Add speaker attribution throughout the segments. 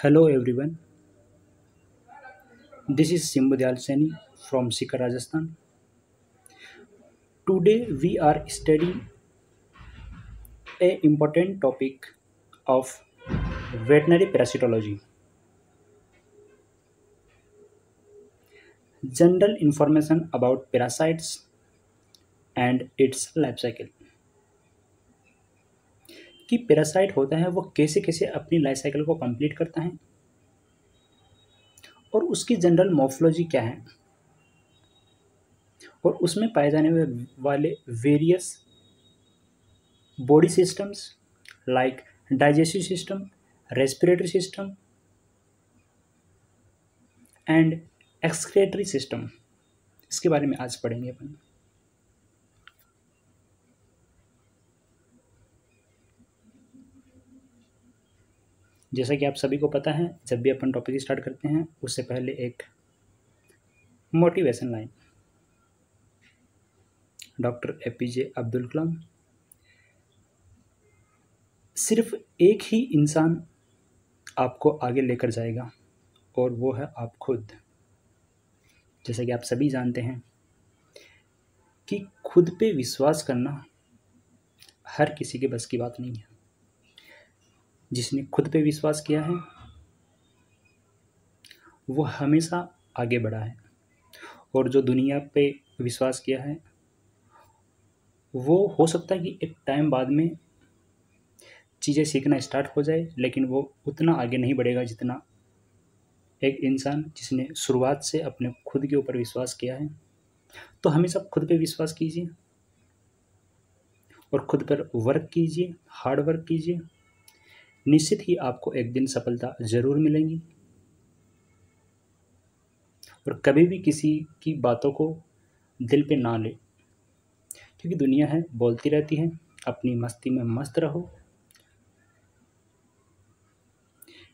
Speaker 1: Hello everyone, this is Simbudyal Seni from Sikar, Rajasthan. Today we are studying a important topic of veterinary parasitology. General information about parasites and its life cycle. कि parasite होता है वो कैसे कैसे अपनी life cycle को complete करता है और उसकी जनरल मॉर्फोलॉजी क्या है और उसमें पाए जाने वाले various body systems like digestive system, respiratory system and excretory system, इसके बारे में आज पढ़ेंगे अपन। जैसा कि आप सभी को पता है, जब भी अपन टॉपिक स्टार्ट करते हैं उससे पहले एक motivation line. Doctor APJ Abdul Kalam, सिर्फ एक ही इंसान आपको आगे लेकर जाएगा और वो है आप खुद। जैसा कि आप सभी जानते हैं कि खुद पे विश्वास करना हर किसी के बस की बात नहीं है। जिसने खुद पे विश्वास किया है वो हमेशा आगे बढ़ा है और जो दुनिया पे विश्वास किया है वो हो सकता है कि एक टाइम बाद में चीज़ें सीखना स्टार्ट हो जाए, लेकिन वो उतना आगे नहीं बढ़ेगा जितना एक इंसान जिसने शुरुआत से अपने खुद के ऊपर विश्वास किया है। तो हमेशा खुद पे विश्वास कीजिए और खुद पर वर्क कीजिए, हार्ड वर्क कीजिए। निश्चित ही आपको एक दिन सफलता ज़रूर मिलेगी और कभी भी किसी की बातों को दिल पे ना ले, क्योंकि दुनिया है बोलती रहती है। अपनी मस्ती में मस्त रहो,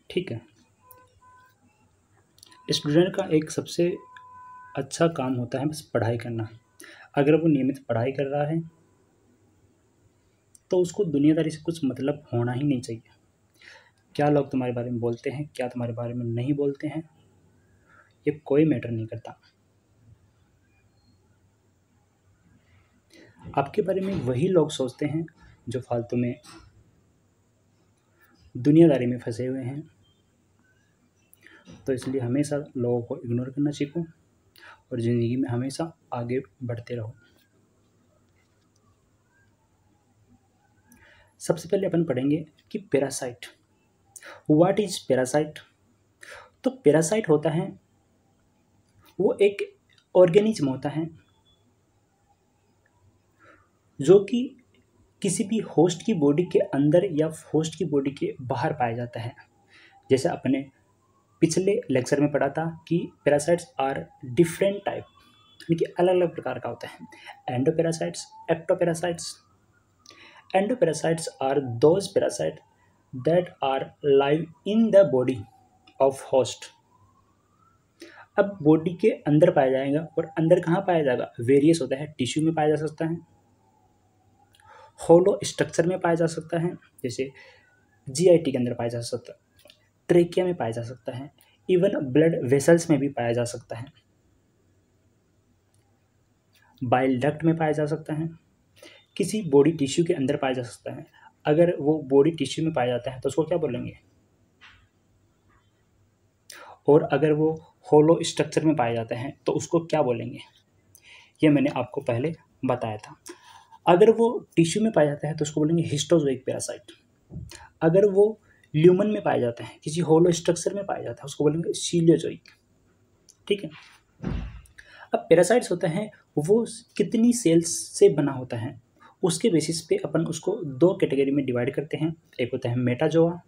Speaker 1: ठीक है। स्टूडेंट का एक सबसे अच्छा काम होता है बस पढ़ाई करना। अगर वो नियमित पढ़ाई कर रहा है तो उसको दुनियादारी से कुछ मतलब होना ही नहीं चाहिए। क्या लोग तुम्हारे बारे में बोलते हैं, क्या तुम्हारे बारे में नहीं बोलते हैं, ये कोई मैटर नहीं करता। आपके बारे में वही लोग सोचते हैं जो फालतू में दुनियादारी में फंसे हुए हैं। तो इसलिए हमेशा लोगों को इग्नोर करना सीखो और ज़िंदगी में हमेशा आगे बढ़ते रहो। सबसे पहले अपन पढ़ेंगे कि पैरासाइट, व्हाट इज पैरासाइट। तो पैरासाइट होता है वो एक ऑर्गेनिज्म होता है जो कि किसी भी होस्ट की बॉडी के अंदर या होस्ट की बॉडी के बाहर पाया जाता है। जैसे अपने पिछले लेक्चर में पढ़ा था कि पैरासाइट्स आर डिफरेंट टाइप, यानी कि अलग अलग प्रकार का होता है। Endoparasites, ectoparasites. Endoparasites are those parasite that are live in the body of host. अब बॉडी के अंदर पाया जाएगा और अंदर कहाँ पाया जाएगा, वेरियस होता है। टिश्यू में पाया जा सकता है, होलो स्ट्रक्चर में पाया जा सकता है, जैसे जीआईटी के अंदर पाया जा सकता है, ट्रेकिया में पाया जा सकता है, इवन ब्लड वेसल्स में भी पाया जा सकता है, बाइल डक्ट में पाया जा सकता है, किसी बॉडी टिश्यू के अंदर पाया जा सकता है। अगर वो बॉडी टिश्यू में पाया जाता है तो उसको क्या बोलेंगे, और अगर वो होलो स्ट्रक्चर में पाया जाता है तो उसको क्या बोलेंगे, ये मैंने आपको पहले बताया था। अगर वो टिश्यू में पाया जाता है तो उसको बोलेंगे हिस्टोजोइक पैरासाइट। अगर वो ल्यूमन में पाया जाता है, किसी होलो स्ट्रक्चर में पाया जाता है, उसको बोलेंगे सीलियोजोइक, ठीक है। अब पैरासाइट्स होते हैं वो कितनी सेल्स से बना होता है उसके बेसिस पे अपन उसको दो कैटेगरी में डिवाइड करते हैं। एक होता है मेटाजोआ,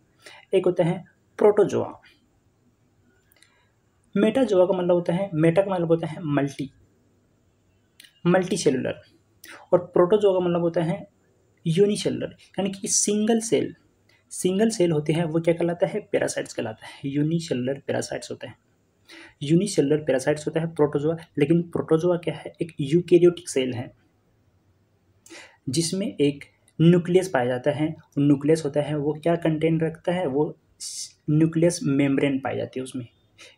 Speaker 1: एक होता है प्रोटोजोआ। मेटाजोआ का मतलब होता है, मेटा का मतलब होता है मल्टी सेलुलर, और प्रोटोजोआ का मतलब होता है यूनिसेलुलर, यानी कि सिंगल सेल होते हैं वो क्या कहलाता है, पैरासाइट्स कहलाता है। यूनिसेलुलर पैरासाइट्स होते हैं, यूनिसेलुलर पैरासाइट्स होता है प्रोटोजोआ। लेकिन प्रोटोजोआ क्या है, एक यूकेरियोटिक सेल है जिसमें एक न्यूक्लियस पाया जाता है। न्यूक्लियस होता है वो क्या कंटेन रखता है, वो न्यूक्लियस मेम्ब्रेन पाई जाती है उसमें,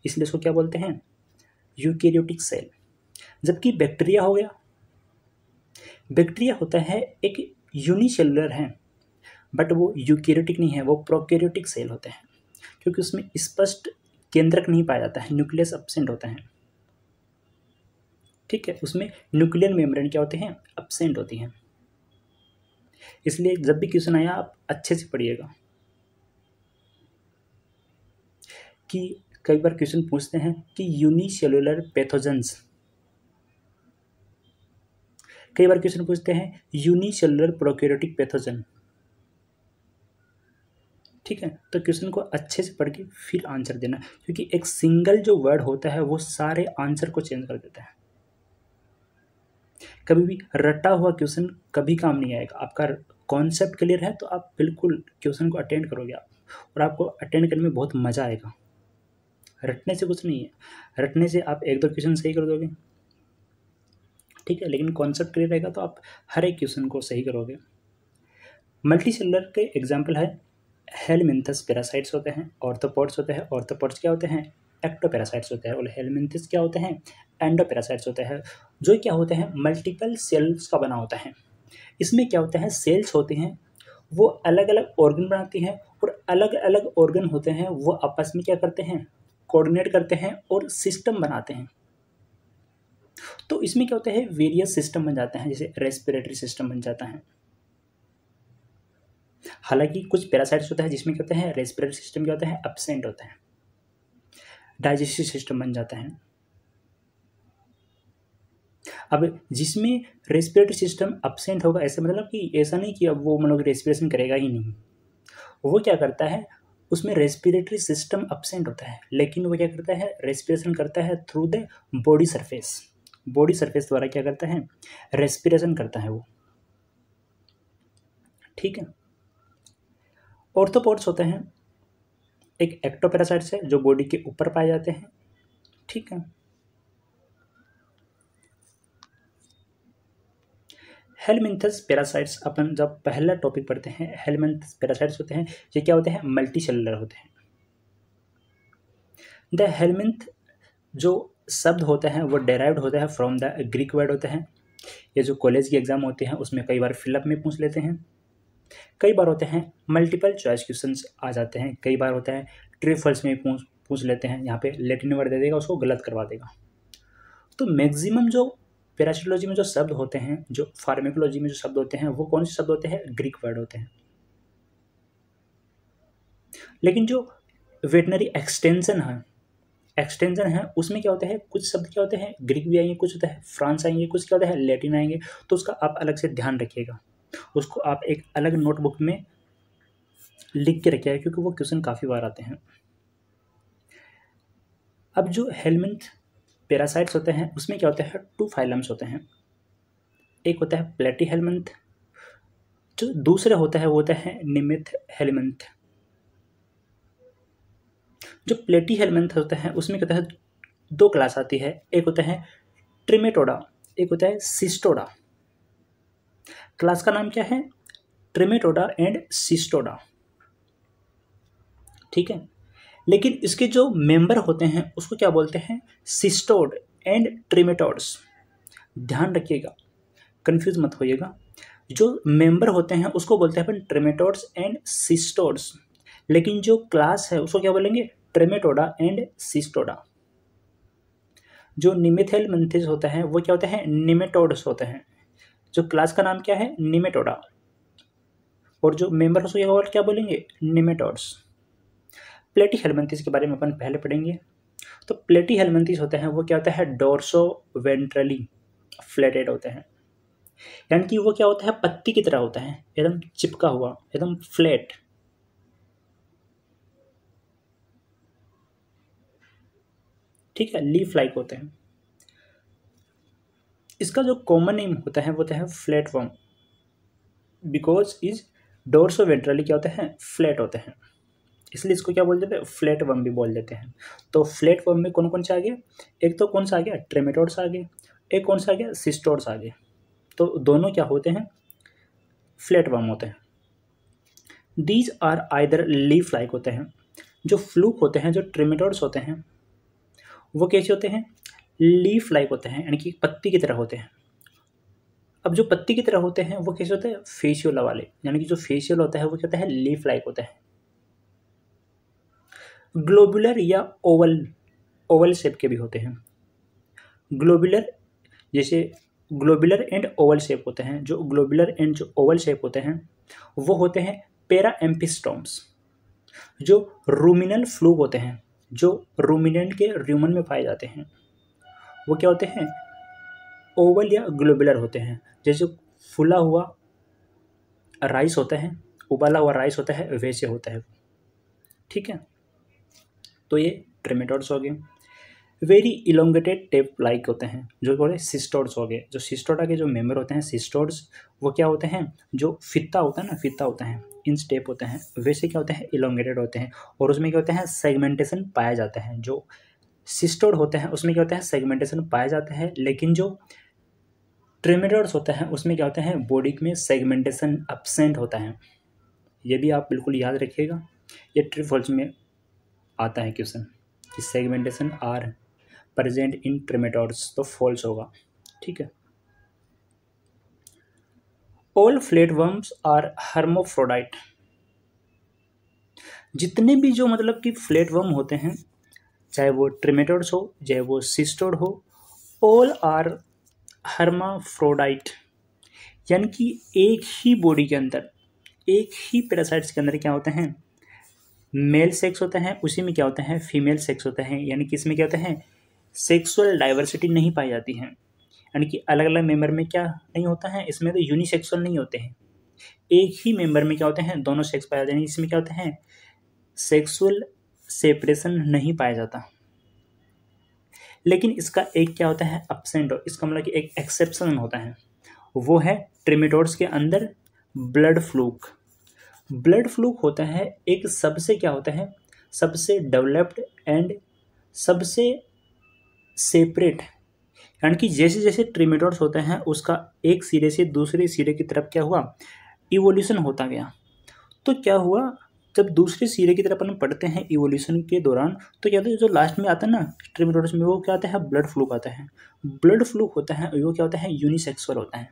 Speaker 1: इसलिए इसको क्या बोलते हैं, यूकेरियोटिक सेल। जबकि बैक्टीरिया हो गया, बैक्टीरिया होता है एक यूनिसेलुलर है, बट वो यूकेरियोटिक नहीं है, वो प्रोकैरियोटिक सेल होते हैं, क्योंकि उसमें स्पष्ट केंद्रक नहीं पाया जाता है, न्यूक्लियस एब्सेंट होता है। ठीक है, उसमें न्यूक्लियर मेम्ब्रेन क्या होते हैं, एब्सेंट होती हैं। इसलिए जब भी क्वेश्चन आया आप अच्छे से पढ़िएगा, कि कई बार क्वेश्चन पूछते हैं कि यूनिसेलुलर पैथोजेंस, कई बार क्वेश्चन पूछते हैं यूनिसेलुलर प्रोकैरियोटिक पैथोजन। ठीक है, तो क्वेश्चन को अच्छे से पढ़ के फिर आंसर देना, क्योंकि एक सिंगल जो वर्ड होता है वो सारे आंसर को चेंज कर देता है। कभी भी रटा हुआ क्वेश्चन कभी काम नहीं आएगा। आपका कॉन्सेप्ट क्लियर है तो आप बिल्कुल क्वेश्चन को अटेंड करोगे आप, और आपको अटेंड करने में बहुत मज़ा आएगा। रटने से कुछ नहीं है, रटने से आप एक दो क्वेश्चन सही कर दोगे, ठीक है, लेकिन कॉन्सेप्ट क्लियर रहेगा तो आप हर एक क्वेश्चन को सही करोगे। मल्टी सेलुलर के एग्जाम्पल है हेलमिंथस पैरासाइट्स होते हैं, ऑर्थोपोड्स होते हैं, ऑर्थोपोड्स क्या होते हैं, एक्टोपैरासाइट्स होते हैं, और हेलमिंथस क्या होते हैं, एंडोपैरासाइट्स होते हैं, जो क्या होते हैं मल्टीपल सेल्स का बना होता है। इसमें क्या होता है, सेल्स होती हैं वो अलग अलग ऑर्गन बनाती हैं, और अलग अलग ऑर्गन होते हैं वो आपस में क्या करते हैं, कोऑर्डिनेट करते हैं और सिस्टम बनाते हैं। तो इसमें क्या होता है, वेरियस सिस्टम बन जाते हैं, जैसे रेस्पिरेटरी सिस्टम बन जाता है। हालांकि कुछ पैरासाइट्स होता है जिसमें क्या होता है, रेस्पिरेटरी सिस्टम क्या होता है, एब्सेंट होता है। डाइजेस्टिव सिस्टम बन जाता है। अब जिसमें रेस्पिरेटरी सिस्टम एब्सेंट होगा, ऐसे मतलब कि ऐसा नहीं कि अब वो मतलब रेस्पिरेशन करेगा ही नहीं, वो क्या करता है, उसमें रेस्पिरेटरी सिस्टम एब्सेंट होता है, लेकिन वो क्या करता है, रेस्पिरेशन करता है through the body surface, body surface द्वारा क्या करता है, रेस्पिरेशन करता है वो। ठीक है, ऑर्थोपोड्स होते हैं एक एक्टोपैरासाइट्स है जो बॉडी के ऊपर पाए जाते हैं। ठीक है, हेलमिंथस पैरासाइट्स अपन जब पहला टॉपिक पढ़ते हैं, हेलमिंथस पैरासाइट्स होते हैं, ये क्या होते हैं, मल्टी सेलुलर होते हैं। द हेलमिंथ जो शब्द होते हैं वो डेराइव्ड होता है फ्रॉम द ग्रीक वर्ड होते हैं। ये जो कॉलेज के एग्जाम होते हैं उसमें कई बार फिलअप में पूछ लेते हैं, कई बार होते हैं मल्टीपल चॉइस क्वेश्चंस आ जाते हैं, कई बार होता है ट्रू फॉल्स में पूछ लेते हैं, यहाँ पे लैटिन वर्ड दे देगा उसको गलत करवा देगा। तो मैक्सिमम जो पैरासाइटोलॉजी में जो शब्द होते हैं, जो फार्मेकोलॉजी में जो शब्द होते हैं, वो कौन से शब्द होते हैं, ग्रीक वर्ड होते हैं। लेकिन जो वेटनरी एक्सटेंशन है उसमें क्या होता है, कुछ शब्द क्या होते हैं ग्रीक भी आएंगे, कुछ होता है फ्रांस आएंगे, कुछ क्या होता है लैटिन आएंगे, तो उसका आप अलग से ध्यान रखिएगा, उसको आप एक अलग नोटबुक में लिख के रखिएगा, क्योंकि वो क्वेश्चन काफ़ी बार आते हैं। अब जो हेलमिंथ पैरासाइट्स होते हैं उसमें क्या होता है, 2 फाइलम्स होते हैं, एक होता है प्लेटी हेलमिंथ, जो दूसरा होता है वो होता है निमिथ हेलमिंथ। जो प्लेटी हेलमिंथ होता है उसमें क्या होता है 2 क्लास आती है, एक होता है ट्रिमेटोडा, एक होता है सिस्टोडा। क्लास का नाम क्या है, ट्रिमेटोडा एंड सिस्टोडा। ठीक है, लेकिन इसके जो मेंबर होते हैं उसको क्या बोलते हैं, सिस्टोड एंड ट्रिमेटोड्स। ध्यान रखिएगा, कंफ्यूज मत होइएगा, जो मेंबर होते हैं उसको बोलते हैं अपन ट्रिमेटोड्स एंड सिस्टोड्स, लेकिन जो क्लास है उसको क्या बोलेंगे, ट्रिमेटोडा एंड सिस्टोडा। जो निमेथेलमिंथिस होता है वो क्या होता है, निमेटोड्स होते हैं, जो क्लास का नाम क्या है, निमेटोडा, और जो मेंबर उसको क्या बोलेंगे, निमेटोड्स। प्लेटी हेलमिंथिस के बारे में अपन पहले पढ़ेंगे। तो प्लेटी हेलमिंथिस होते हैं वो क्या होता है, डोर्सो वेंट्रली फ्लैटेड होते हैं, यानी कि वो क्या होता है, पत्ती की तरह होता है, एकदम चिपका हुआ, एकदम फ्लैट। ठीक है, लीफ लाइक होते हैं। इसका जो कॉमन नेम होता है वो होता है flat worm, because is dorso ventrally क्या होते हैं, फ्लैट होते हैं, इसलिए इसको क्या बोल देते हैं, फ्लैट वर्म भी बोल देते हैं। तो फ्लैट वर्म में कौन कौन से आ गए, एक तो कौन सा आ गया, ट्रेमेटोड्स आ गए, एक कौन सा आ गया, सिस्टोड्स आ गए। तो दोनों क्या होते हैं, फ्लैट वर्म होते हैं। These are either leaf like होते हैं, जो फ्लूक होते हैं, जो ट्रिमेटोड्स होते हैं, वो कैसे होते हैं? लीफ लाइक होते हैं, यानी कि पत्ती की तरह होते हैं। अब जो पत्ती की तरह होते हैं वो कैसे होते हैं? फेशियोला वाले, यानी कि जो फेशियल होता है वो क्या होता है? लीफ लाइक होता है। ग्लोबुलर या ओवल, ओवल शेप के भी होते हैं। ग्लोबुलर, जैसे ग्लोबुलर एंड ओवल शेप होते हैं। जो ग्लोबुलर एंड जो ओवल शेप होते हैं वो होते हैं पैराएम्फिस्टोम्स। जो रूमिनल फ्लूक होते हैं, जो रूमिनेंट के र्यूमन में पाए जाते हैं, वो क्या होते हैं? ओवल या ग्लोबुलर होते हैं। जैसे फूला हुआ राइस होता है, उबाला हुआ राइस होता है, वैसे होता है। ठीक है, तो ये ट्रिमेटोड्स हो गए। वेरी इलोंगेटेड टेप लाइक होते हैं, जो बोले सिस्टोड्स हो गए। जो सिस्टोडा के जो मेंबर होते हैं सिस्टोड्स, वो क्या होते हैं? जो फित्ता होता है ना, फित्ता होता है, इन स्टेप होते हैं, वैसे क्या होते हैं? इलोंगेटेड होते हैं। और उसमें क्या होता है? सेगमेंटेशन पाया जाता है। जो सिस्टोड होते हैं उसमें क्या होता है? सेगमेंटेशन पाया जाता है। लेकिन जो ट्रिमेटोड्स होता है उसमें क्या होता है? बॉडी में सेगमेंटेशन एब्सेंट होता है। ये भी आप बिल्कुल याद रखिएगा, ये ट्रू फॉल्स में आता है क्वेश्चन कि segmentation are present in trematodes, तो फॉल्स होगा। ठीक है। All flatworms are hermaphrodite. जितने भी जो मतलब कि फ्लैटवर्म होते हैं, चाहे वो ट्रिमेटोड्स हो चाहे वो सिस्टोड हो, ऑल आर हर्माफ्रोडाइट, यानी कि एक ही बॉडी के अंदर, एक ही पैरासाइट्स के अंदर क्या होते हैं? मेल सेक्स होता है, उसी में क्या होता है? फीमेल सेक्स होता है। यानी कि इसमें क्या होता है? सेक्सुअल डाइवर्सिटी नहीं पाई जाती है। यानी कि अलग अलग मेंबर में क्या नहीं होता है? इसमें तो यूनिसेक्सुअल नहीं होते हैं। एक ही मेंबर में क्या होते हैं? दोनों सेक्स पाए जाते हैं। इसमें क्या होता है? सेक्सुअल सेपरेशन नहीं पाया जाता। लेकिन इसका एक क्या होता है? एब्सेंट, इसका मतलब कि एक एक्सेप्शन होता है, वो है ट्रिमेटोड्स के अंदर ब्लड फ्लूक। ब्लड फ्लूक होता है एक सबसे क्या होता है? सबसे डेवलप्ड एंड सबसे सेपरेट, यानी कि जैसे जैसे ट्रिमेटोड्स होते हैं उसका एक सिरे से दूसरे सिरे की तरफ क्या हुआ? इवोल्यूशन होता गया। तो क्या हुआ? जब दूसरे सिरे की तरफ अपन पढ़ते हैं इवोल्यूशन के दौरान, तो क्या होता है? जो लास्ट में आता है ना ट्रिमेटोड्स में, वो क्या आता है? ब्लड फ्लूक आता है। ब्लड फ्लूक होता है वो क्या होता है? यूनिसेक्सुअल होता है।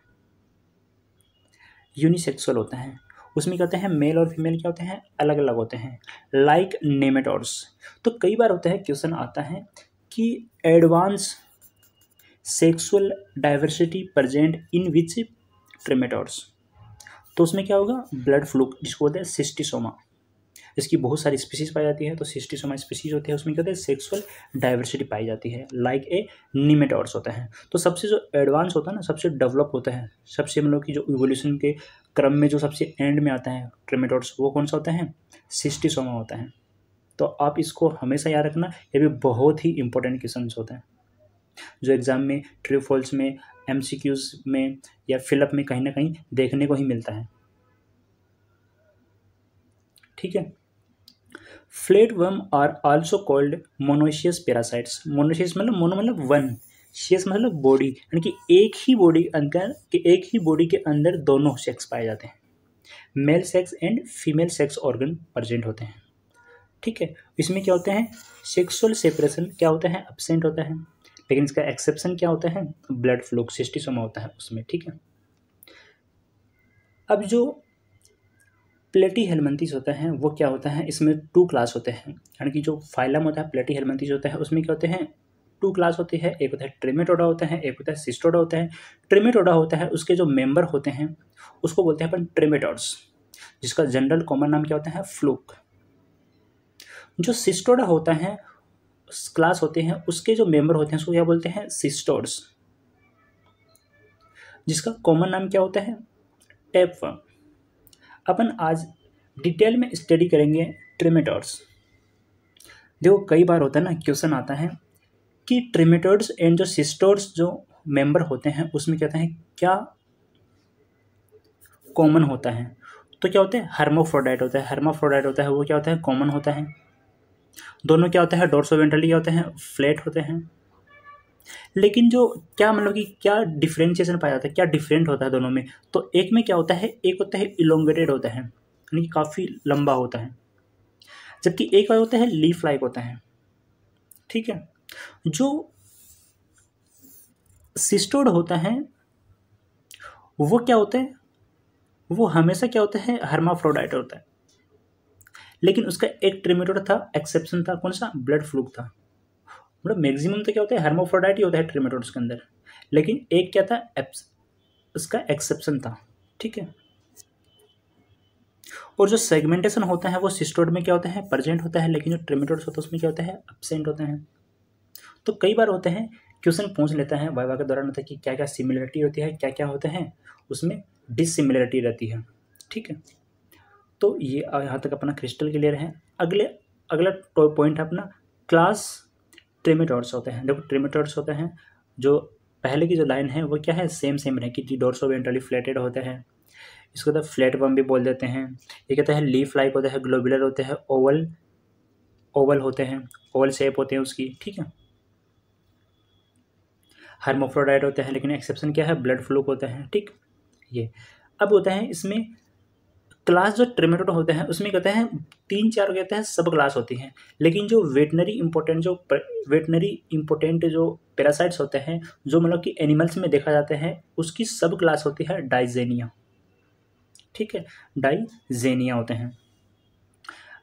Speaker 1: यूनिसेक्सुअल होता है, उसमें क्या होते हैं? मेल और फीमेल क्या होते हैं? अलग अलग होते हैं, लाइक नेमेटोड्स। तो कई बार होता है, क्वेश्चन आता है कि advance sexual diversity present in which trematodes, तो उसमें क्या होगा? ब्लड फ्लूक, जिसको बोलते हैं सिस्टिसोमा। इसकी बहुत सारी स्पीसीज पाई जाती है, तो सिस्टिसोमा स्पीसीज होती है, उसमें क्या होता है? सेक्सुअल डाइवर्सिटी पाई जाती है, लाइक ए निमेटोड्स होता है। तो सबसे जो एडवांस होता है ना, सबसे डेवलप होता है, सबसे मतलब कि जो इवोल्यूशन के क्रम में जो सबसे एंड में आता है ट्रिमेटोड्स, वो कौन सा होता है? सिस्टिसोमा होता है। तो आप इसको हमेशा याद रखना, ये भी बहुत ही इंपॉर्टेंट क्वेश्चन होते हैं जो एग्जाम में, ट्रू फॉल्स में, एमसीक्यूज में या फिलअप में कहीं ना कहीं देखने को ही मिलता है। ठीक है। Flatworm are also called monoecious parasites. Monoecious मतलब मोनो मतलब वन, शियस मतलब बॉडी, यानी कि एक ही बॉडी अंदर, एक ही बॉडी के अंदर दोनों सेक्स पाए जाते हैं, male sex and female sex organ present होते हैं। ठीक है। इसमें क्या होते हैं? सेक्सुअल सेपरेशन क्या होता है? एब्सेंट होता है। लेकिन इसका एक्सेप्शन क्या होता है? ब्लड फ्लो, सिस्टिसोमा होता है उसमें। ठीक है। अब जो प्लेटीहेल्मिन्थस होता है वो क्या होता है? इसमें 2 क्लास होते हैं, यानी कि जो फाइलम होता है प्लेटीहेल्मिन्थस होता है, उसमें क्या होते हैं? 2 क्लास होती है। एक होता है ट्रिमेटोडा होता है, एक होता है सिस्टोडा होता है। ट्रिमेटोडा होता है, उसके जो मेंबर होते हैं उसको बोलते हैं अपन ट्रिमेटोड्स, जिसका जनरल कॉमन नाम क्या होता है? फ्लूक। जो सिस्टोडा होता है क्लास होते हैं, उसके जो मेंबर होते हैं उसको क्या बोलते हैं? सिस्टोड्स, जिसका कॉमन नाम क्या होता है? टैपवर्म। अपन आज डिटेल में स्टडी करेंगे ट्रिमेटोड्स। देखो कई बार होता है ना, क्वेश्चन आता है कि ट्रिमेटोड्स एंड जो सिस्टोड्स जो मेंबर होते हैं उसमें क्या होता है, क्या कॉमन होता है? तो क्या होता है? हर्माफ्रोडाइट होता है। हर्माफ्रोडाइट होता है वो क्या होता है? कॉमन होता है। दोनों क्या होता है? डोर्सोवेंट्रली क्या होते हैं? फ्लैट होते हैं। लेकिन जो क्या मतलब कि क्या डिफ्रेंशिएशन पाया जाता है, क्या डिफरेंट होता है दोनों में? तो एक में क्या होता है? एक होता है इलोंगेटेड होता है, यानी कि काफ़ी लंबा होता है। जबकि एक और होता है लीफ लाइक होता है, ठीक है। जो सिस्टोड होता है वो क्या होता है, वो हमेशा क्या होता है, हर्माफ्रोडाइट होता है। लेकिन उसका एक ट्रिमेटोड था, एक्सेप्शन था, कौन सा, ब्लड फ्लूक था। मतलब मैक्सिमम तो क्या होता है, हर्माफ्रोडाइट ही होता है ट्रिमेटोड्स के अंदर, लेकिन एक क्या था, उसका एक्सेप्शन था, ठीक है। और जो सेगमेंटेशन होता है वो सिस्टोड में क्या होता है, प्रेजेंट होता है, लेकिन जो ट्रिमेटोड्स होता है उसमें क्या होता है, एब्सेंट होता है। तो कई बार होते हैं, क्वेश्चन पूछ लेता है वाइवा के दौरान, होता है कि क्या क्या सिमिलरिटी होती है, क्या क्या होते हैं उसमें डिसिमिलरिटी रहती है, ठीक है। तो ये यहाँ तक अपना क्रिस्टल क्लियर है। अगला पॉइंट है अपना क्लास ट्रिमेटोड्स होते हैं। देखो ट्रिमेटोड्स होते हैं, जो पहले की जो लाइन है वो क्या है, सेम है कि डोर्सोवेंट्रली फ्लैटेड होते हैं, इसको तो फ्लैट वर्म भी बोल देते हैं। ये कहते हैं लीफ लाइक होते हैं, ग्लोबुलर होते हैं, ओवल होते हैं, ओवल शेप होते हैं उसकी, ठीक है। हर्माफ्रोडाइट होते हैं, लेकिन एक्सेप्शन क्या है, ब्लड फ्लूक होते हैं, ठीक। ये अब होता है इसमें क्लास, जो ट्रिमेटोड होते हैं उसमें कहते हैं 3-4 कहते हैं सब क्लास होती हैं, लेकिन जो वेटनरी इंपॉर्टेंट जो पैरासाइट्स होते हैं, जो मतलब कि एनिमल्स में देखा जाते हैं, उसकी सब क्लास होती है डाइजेनिया, ठीक है। डाइजेनिया होते हैं।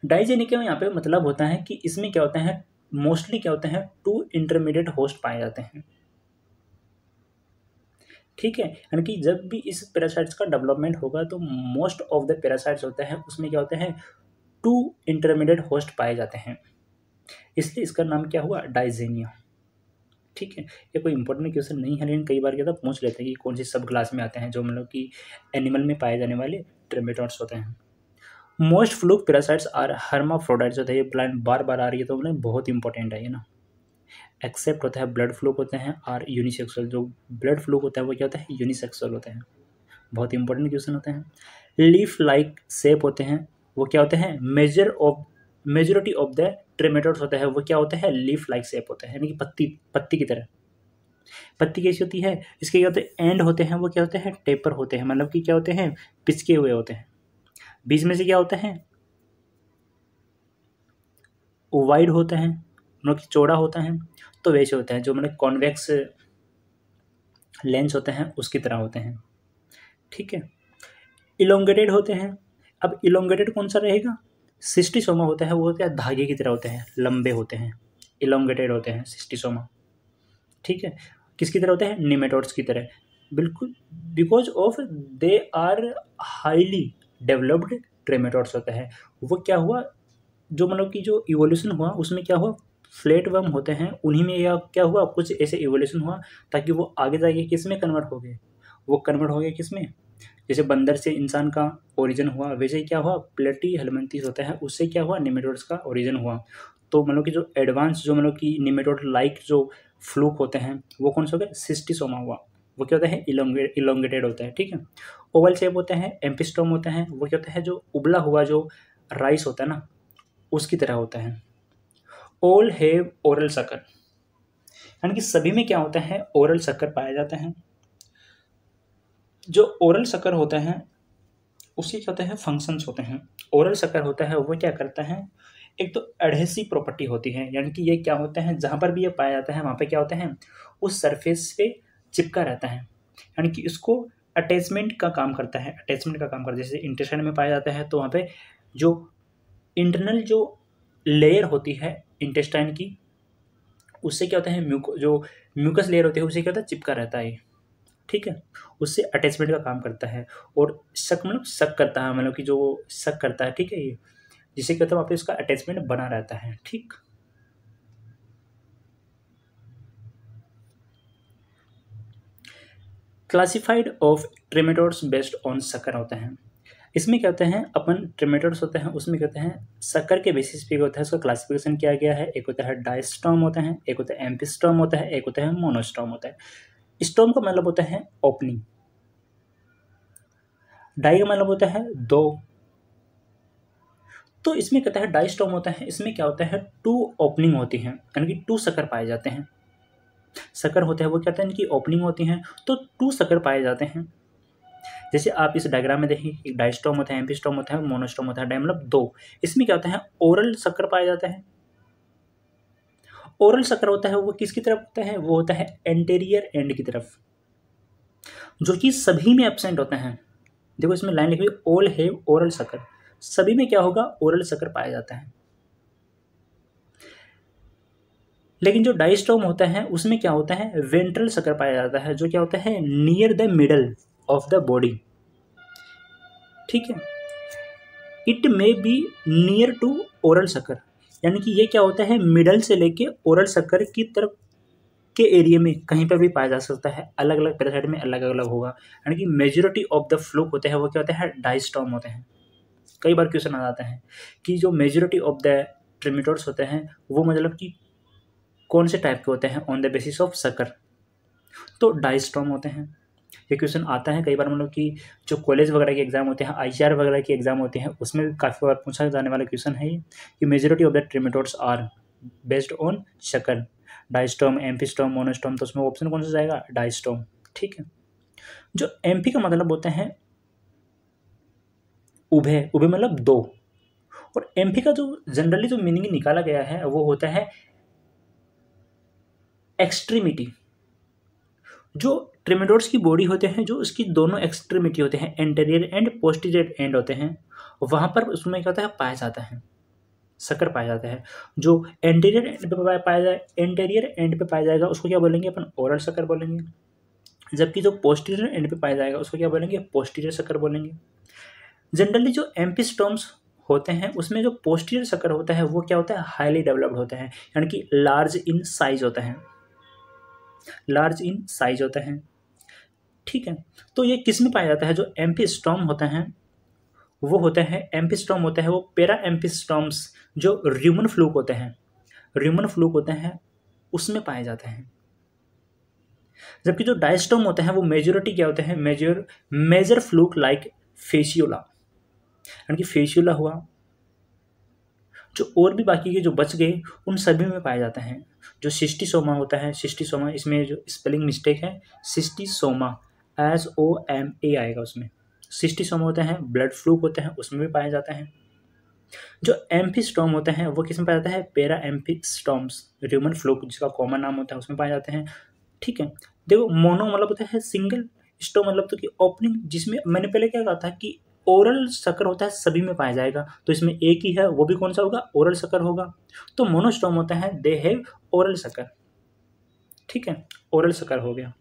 Speaker 1: डाइजेनिया का यहाँ पे मतलब होता है कि इसमें क्या होता है, मोस्टली क्या होते हैं, 2 इंटरमीडिएट होस्ट पाए जाते हैं, ठीक है। यानी कि जब भी इस पैरासाइट्स का डेवलपमेंट होगा तो मोस्ट ऑफ द पैरासाइट्स होते हैं उसमें क्या होते हैं, 2 इंटरमीडिएट होस्ट पाए जाते हैं, इसलिए इसका नाम क्या हुआ, डाइजेनिया, ठीक है। ये कोई इंपॉर्टेंट क्वेश्चन नहीं है, लेकिन कई बार क्या था पूछ लेते हैं कि कौन सी सब क्लास में आते हैं, जो मतलब कि एनिमल में पाए जाने वाले ट्रिमेटोड्स होते हैं। मोस्ट फ्लूक पैरासाइट्स आर हर्माफ्रोडाइट्स होते हैं। ये प्लान बार बार आ रही है तो मतलब बहुत इंपॉर्टेंट है ये ना। एक्सेप्ट होता है ब्लड फ्लूक होते हैं, और यूनिसेक्सुअल, जो ब्लड फ्लूक होता है वो क्या होता है, यूनिसेक्सुअल होते हैं। बहुत इंपॉर्टेंट क्वेश्चन होते हैं। लीफ लाइक शेप होते हैं, वो क्या होते हैं, मेजोरिटी ऑफ द ट्रिमेटोड्स होता है वो क्या होता है, लीफ लाइक शेप होता है, यानी कि पत्ती की तरह। पत्ती कैसी होती है, इसके क्या होते हैं, एंड होते हैं वो क्या होते हैं, टेपर होते हैं, मतलब कि क्या होते हैं, पिचके हुए होते हैं। बीच में से क्या होता है, वाइड होता है, मतलब कि चौड़ा होता है। तो वैसे होते हैं जो मतलब कॉन्वेक्स लेंस होते हैं उसकी तरह होते हैं, ठीक है। इलोंगेटेड होते हैं। अब इलोंगेटेड कौन सा रहेगा, सिस्टिसोमा होता है, वो होता है धागे की तरह होते हैं, लंबे होते हैं, इलोंगेटेड होते हैं सिस्टिसोमा, ठीक है। किसकी तरह होते हैं, निमेटोड्स की तरह, बिल्कुल, because of they are highly developed trematodes होते हैं। वो क्या हुआ, जो मतलब कि जो इवोल्यूशन हुआ उसमें क्या हुआ, फ्लैट वर्म होते हैं उन्हीं में, या क्या हुआ, कुछ ऐसे इवोल्यूशन हुआ ताकि वो आगे जाके किस में कन्वर्ट हो गए, वो कन्वर्ट हो गए किस में, जैसे बंदर से इंसान का ओरिजिन हुआ, वैसे ही क्या हुआ, प्लेटी हेलमिंथेस होता है, उससे क्या हुआ, निमेटोड्स का ओरिजिन हुआ। तो मतलब कि जो एडवांस जो मतलब कि निमेटोड लाइक जो फ्लूक होते हैं वो कौन सा हो गया, सिस्टिसोमा हुआ। वो क्या होता है, इलोंगेटेड होता है, ठीक है। ओवल शेप होते हैं, एम्पिस्टोम होते हैं, वो क्या होता है, जो उबला हुआ जो राइस होता है ना उसकी तरह होता है। ऑल हैव ओरल सकर, यानी कि सभी में क्या होता है, ओरल सकर पाया जाता है। जो ओरल सकर होता है उसके क्या होते हैं, फंक्शंस होते हैं। ओरल सकर होता है वो क्या करता है, एक तो एडहेसिव प्रॉपर्टी होती है, यानी कि ये क्या होता है, जहाँ पर भी ये पाया जाता है वहाँ पे क्या होता है, उस सरफेस पे चिपका रहता है, यानी कि इसको अटैचमेंट का काम करता है, जैसे इंटेस्टाइन में पाया जाता है तो वहाँ पे जो इंटरनल जो लेयर होती है इंटेस्टाइन की, उससे क्या होता है, जो म्यूकस लेयर होती है उससे क्या होता है, चिपका रहता है, ठीक है। उससे अटैचमेंट का काम करता है। और शक मतलब शक करता है, मतलब कि जो शक करता है, ठीक है, ये जिससे क्या होता है वहाँ पे उसका अटैचमेंट बना रहता है, ठीक। क्लासिफाइड ऑफ ट्रिमेटोड्स बेस्ड ऑन शक्कर होते हैं। इसमें क्या होते हैं, अपन ट्रिमेटोड्स होते हैं उसमें कहते हैं शक्कर के बेसिस पे होता है, उसका क्लासिफिकेशन किया गया है। एक होता है डायस्टोम होता है, एक होता है एम्पिस्टोम होता है, एक होता है मोनोस्टोम होता है। स्टोम का मतलब होता है ओपनिंग, डाई का मतलब होता है दो। तो इसमें कहता है डाइस्टोम होता है, इसमें क्या होता है, 2 ओपनिंग होती हैं, यानी कि 2 शक्कर पाए जाते हैं। शक्कर होते हैं वो क्या होता है, इनकी ओपनिंग होती हैं तो 2 शक्कर पाए जाते हैं। जैसे आप इस डायग्राम में देखिए, एक डायस्टोम होता है, एम्फीस्टोम होता है, मोनोस्टोम होता है, डाई मतलब दो। इसमें क्या होता है, ओरल शक्कर पाया जाता है। ओरल शक्कर होता है वो किसकी तरफ होता है, वो होता है एंटेरियर एंड की तरफ, जो कि सभी में एब्सेंट होते हैं। देखो इसमें लाइन लिखी हुई, ऑल हैव ओरल शक्कर, सभी में क्या होगा, ओरल शक्कर पाया जाता है। लेकिन जो डायस्टोम होता है उसमें क्या होता है, वेंट्रल शक्कर पाया जाता है, जो क्या होता है near the middle of the body. ठीक है, it may be near to oral sucker, यानी कि ये क्या होता है, मिडल से लेके ओरल शक्कर की तरफ के एरिया में कहीं पर भी पाया जा सकता है। अलग अलग पैरासाइट में अलग अलग होगा, यानी कि मेजोरिटी ऑफ द फ्लूक होते हैं वो क्या होते हैं, डायस्टोम होते हैं। कई बार क्वेश्चन आ जाता है कि जो मेजोरिटी ऑफ द ट्रिमेटोड्स होते हैं वो मतलब कि कौन से टाइप के होते हैं ऑन द बेसिस ऑफ शक्कर, तो डायस्टोम होते हैं। ये क्वेश्चन आता है कई बार, मतलब कि जो कॉलेज वगैरह के एग्जाम होते हैं, आईसीआर वगैरह के एग्जाम होते हैं, उसमें भी काफ़ी बार पूछा जाने वाला क्वेश्चन है ये, कि majority of the trematodes are based on sucker, distome, एम्फीस्टोम, मोनोस्टोम, तो उसमें ऑप्शन कौन सा जाएगा, डायस्टोम। ठीक है, जो एम्फी का मतलब होता है उभय, उभय मतलब दो, और एम्फी का जो जनरली जो मीनिंग निकाला गया है वो होता है एक्सट्रीमिटी। जो ट्रिमेटोड्स की बॉडी होते हैं, जो उसकी दोनों एक्सट्रीमिटी होते हैं, एंटेरियर एंड पोस्टीरियर एंड होते हैं, वहाँ पर उसमें क्या होता है, पाया जाता है शक्कर पाया जाता है। जो एंटीरियर एंड पे पाया जाए, एंटीरियर एंड पे पाया जाएगा उसको क्या बोलेंगे अपन, ओरल शक्कर बोलेंगे। जबकि जो पोस्टीरियर एंड पे पाया जाएगा उसको क्या बोलेंगे, पोस्टीरियर शक्कर बोलेंगे। जनरली जो एम्फीस्टोम्स होते हैं उसमें जो पोस्टीरियर शक्कर होता है वो क्या होता है, हाईली डेवलप्ड होता है, यानी कि लार्ज इन साइज होता है, लार्ज इन साइज होता है। ठीक है, तो ये किस में पाया जाता है, जो एम्फीस्टोम होता है वो होता है, एम्फीस्टोम होता है वो पैरा एम्फीस्टोम्स, जो ह्यूमन फ्लूक होते हैं, ह्यूमन फ्लूक होते हैं उसमें पाए जाते हैं। जबकि जो डायस्टोम होते हैं वो मेजोरिटी क्या होते हैं, मेजर फ्लूक लाइक फेशियोला, यानी कि फेशियोला हुआ, जो और भी बाकी के जो बच गए उन सभी में पाए जाते हैं। जो सिस्टिसोमा होता है, सिस्टिसोमा, इसमें जो स्पेलिंग मिस्टेक है, सिस्टिसोमा, SOMA आएगा उसमें। सिस्टिसोमा होते हैं, ब्लड फ्लूक होते हैं उसमें भी पाए जाते हैं। जो एम्फीस्टोम होते हैं वो किस में पाया जाता है, पैरा एम्फीस्टोम्स, ह्यूमन फ्लूक जिसका कॉमन नाम होता है उसमें पाए जाते हैं। ठीक है, देखो मोनो मतलब होता है सिंगल, स्टोम मतलब तो कि ओपनिंग, जिसमें मैंने पहले क्या कहा था कि ओरल शक्कर होता है सभी में पाया जाएगा, तो इसमें एक ही है, वो भी कौन सा होगा, ओरल शक्कर होगा। तो मोनोस्टोम होता है दे हैव ओरल शक्कर। ठीक है, ओरल शक्कर हो गया,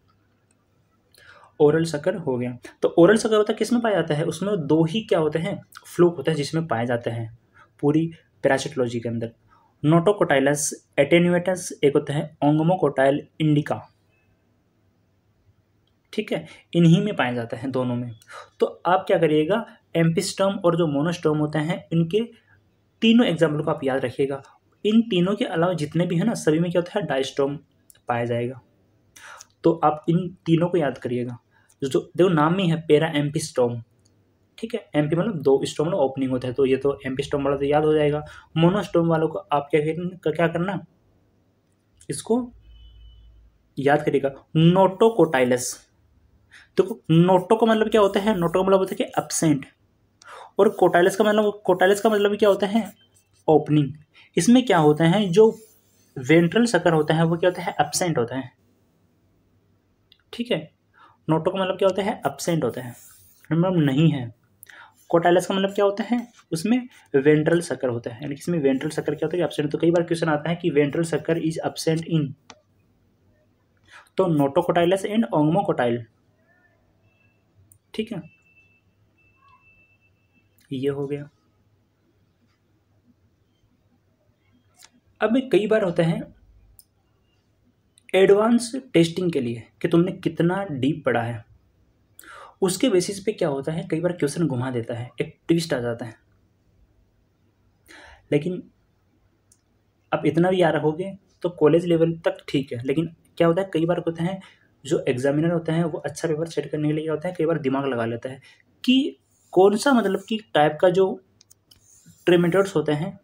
Speaker 1: ओरल शक्कर हो गया। तो ओरल शक्कर होता है किस में पाया जाता है, उसमें दो ही क्या होते हैं, फ्लूक होता है जिसमें पाए जाते हैं पूरी पैरासिटोलॉजी के अंदर। नोटोकोटाइलस एटेन्यूएटस, एक होता है ओंगोमोकोटाइल इंडिका। ठीक है, इन्हीं में पाया जाता है, दोनों में। तो आप क्या करिएगा, एम्फीस्टोम और जो मोनोस्टोम होते हैं इनके तीनों एग्जाम्पल को आप याद रखिएगा। इन तीनों के अलावा जितने भी है ना, सभी में क्या होता है, डायस्टोम पाया जाएगा। तो आप इन तीनों को याद करिएगा। जो देखो नाम में है पैरा एम्फीस्टोम। ठीक है, एम्पी मतलब दो, स्टोम मतलब ओपनिंग होता है, तो ये तो एम्फीस्टोम वाला तो याद हो जाएगा। मोनोस्टोम वालों को आप क्या करना, इसको याद करिएगा, नोटोकोटाइलस। देखो नोटो का मतलब क्या होता है, नोटो का मतलब होता है कि एब्सेंट, और कोटाइलस का मतलब क्या होता है, ओपनिंग। इसमें क्या होता है, जो वेंट्रल शक्कर होता है वो क्या होता है, एब्सेंट होता है। ठीक है, नोटो का मतलब क्या होता है, एब्सेंट होता है, मतलब नहीं है। कोटाइलस का मतलब क्या होता है, उसमें वेंट्रल शक्कर होता है, यानी कि इसमें वेंट्रल शक्कर क्या होता है, एब्सेंट। तो कई बार क्वेश्चन आता है कि वेंट्रल शक्कर इज एब्सेंट इन, तो नोटोकोटाइलस एंड ओंगमोकोटाइल। ठीक है, ये हो गया। अब कई बार होता है एडवांस टेस्टिंग के लिए कि तुमने कितना डीप पढ़ा है, उसके बेसिस पे क्या होता है, कई बार क्वेश्चन घुमा देता है, एक ट्विस्ट आ जाता है। लेकिन अब इतना भी याद रखोगे तो कॉलेज लेवल तक ठीक है, लेकिन क्या होता है, कई बार होता है जो एग्जामिनर होता है वो अच्छा पेपर सेट करने के लिए क्या होता है, कई बार दिमाग लगा लेता है कि कौन सा मतलब कि टाइप का जो ट्रिमेटोड्स होते हैं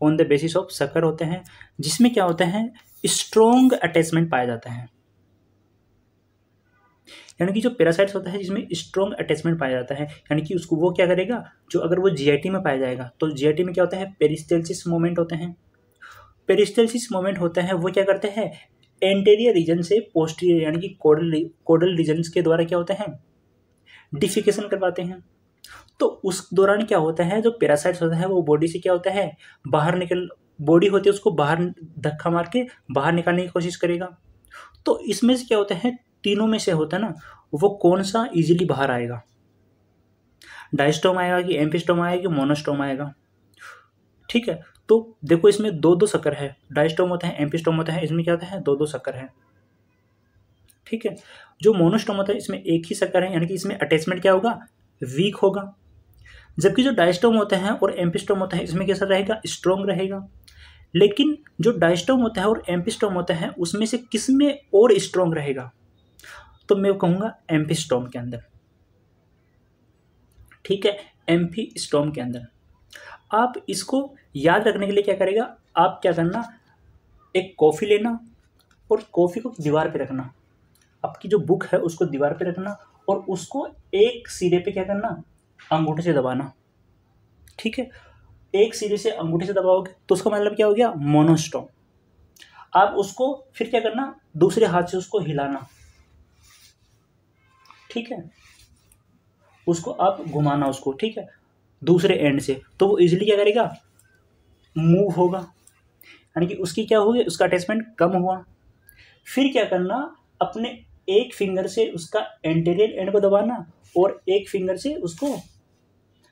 Speaker 1: ऑन द बेसिस ऑफ शक्कर होते हैं, जिसमें क्या होता है, स्ट्रोंग अटैचमेंट पाया जाता है। यानी कि जो पैरासाइट्स होता है जिसमें स्ट्रॉन्ग अटैचमेंट पाया जाता है, यानी कि उसको वो क्या करेगा, जो अगर वो जीआईटी में पाया जाएगा तो जीआईटी में क्या होता है, पेरिस्टेल्सिस मूवमेंट होते हैं। पेरिस्टेल्सिस मूवमेंट होते हैं वो क्या करते हैं, एंटेरियर रीजन से पोस्टीरियर यानी कि कोडल रीजन के द्वारा क्या होते हैं, डिफिकेशन करवाते हैं। तो उस दौरान क्या होता है, जो पैरासाइट्स होता है वो बॉडी से क्या होता है, बाहर निकल, बॉडी होती है उसको बाहर धक्का मार के बाहर निकालने की कोशिश करेगा। तो इसमें से क्या होता है, तीनों में से होता है ना, वो कौन सा इजीली बाहर आएगा, डायस्टोम आएगा कि एम्फिस्टोम आएगा कि मोनोस्टोम आएगा। ठीक है, तो देखो इसमें दो दो शक्कर है, डायस्टोम होता है एम्फिस्टोम होता है, इसमें क्या होता है, दो दो शक्कर है। ठीक है, जो मोनोस्टोम होता है इसमें एक ही शक्कर है, यानी कि इसमें अटैचमेंट क्या होगा, वीक होगा। जबकि जो डायस्टोम होता है और एम्फिस्टोम होता है इसमें कैसा रहेगा, स्ट्रॉन्ग रहेगा। लेकिन जो डायस्टोम होता है और एम्फिस्टोम होता है उसमें से किस में और स्ट्रॉन्ग रहेगा, तो मैं कहूँगा एम्फिस्टोम के अंदर। ठीक है, एम्फिस्टोम के अंदर। आप इसको याद रखने के लिए क्या करेगा, आप क्या करना, एक कॉफ़ी लेना और कॉफ़ी को दीवार पे रखना, आपकी जो बुक है उसको दीवार पे रखना और उसको एक सिरे पे क्या करना, अंगूठे से दबाना। ठीक है, एक सिरे से अंगूठे से दबाओगे तो उसका मतलब क्या हो गया, मोनोस्टोम। आप उसको फिर क्या करना, दूसरे हाथ से उसको हिलाना। ठीक है, उसको आप घुमाना उसको, ठीक है, दूसरे एंड से, तो वो इजीली क्या करेगा, मूव होगा, यानी कि उसकी क्या होगी, उसका अटैचमेंट कम हुआ। फिर क्या करना, अपने एक फिंगर से उसका एंटीरियर एंड को दबाना और एक फिंगर से उसको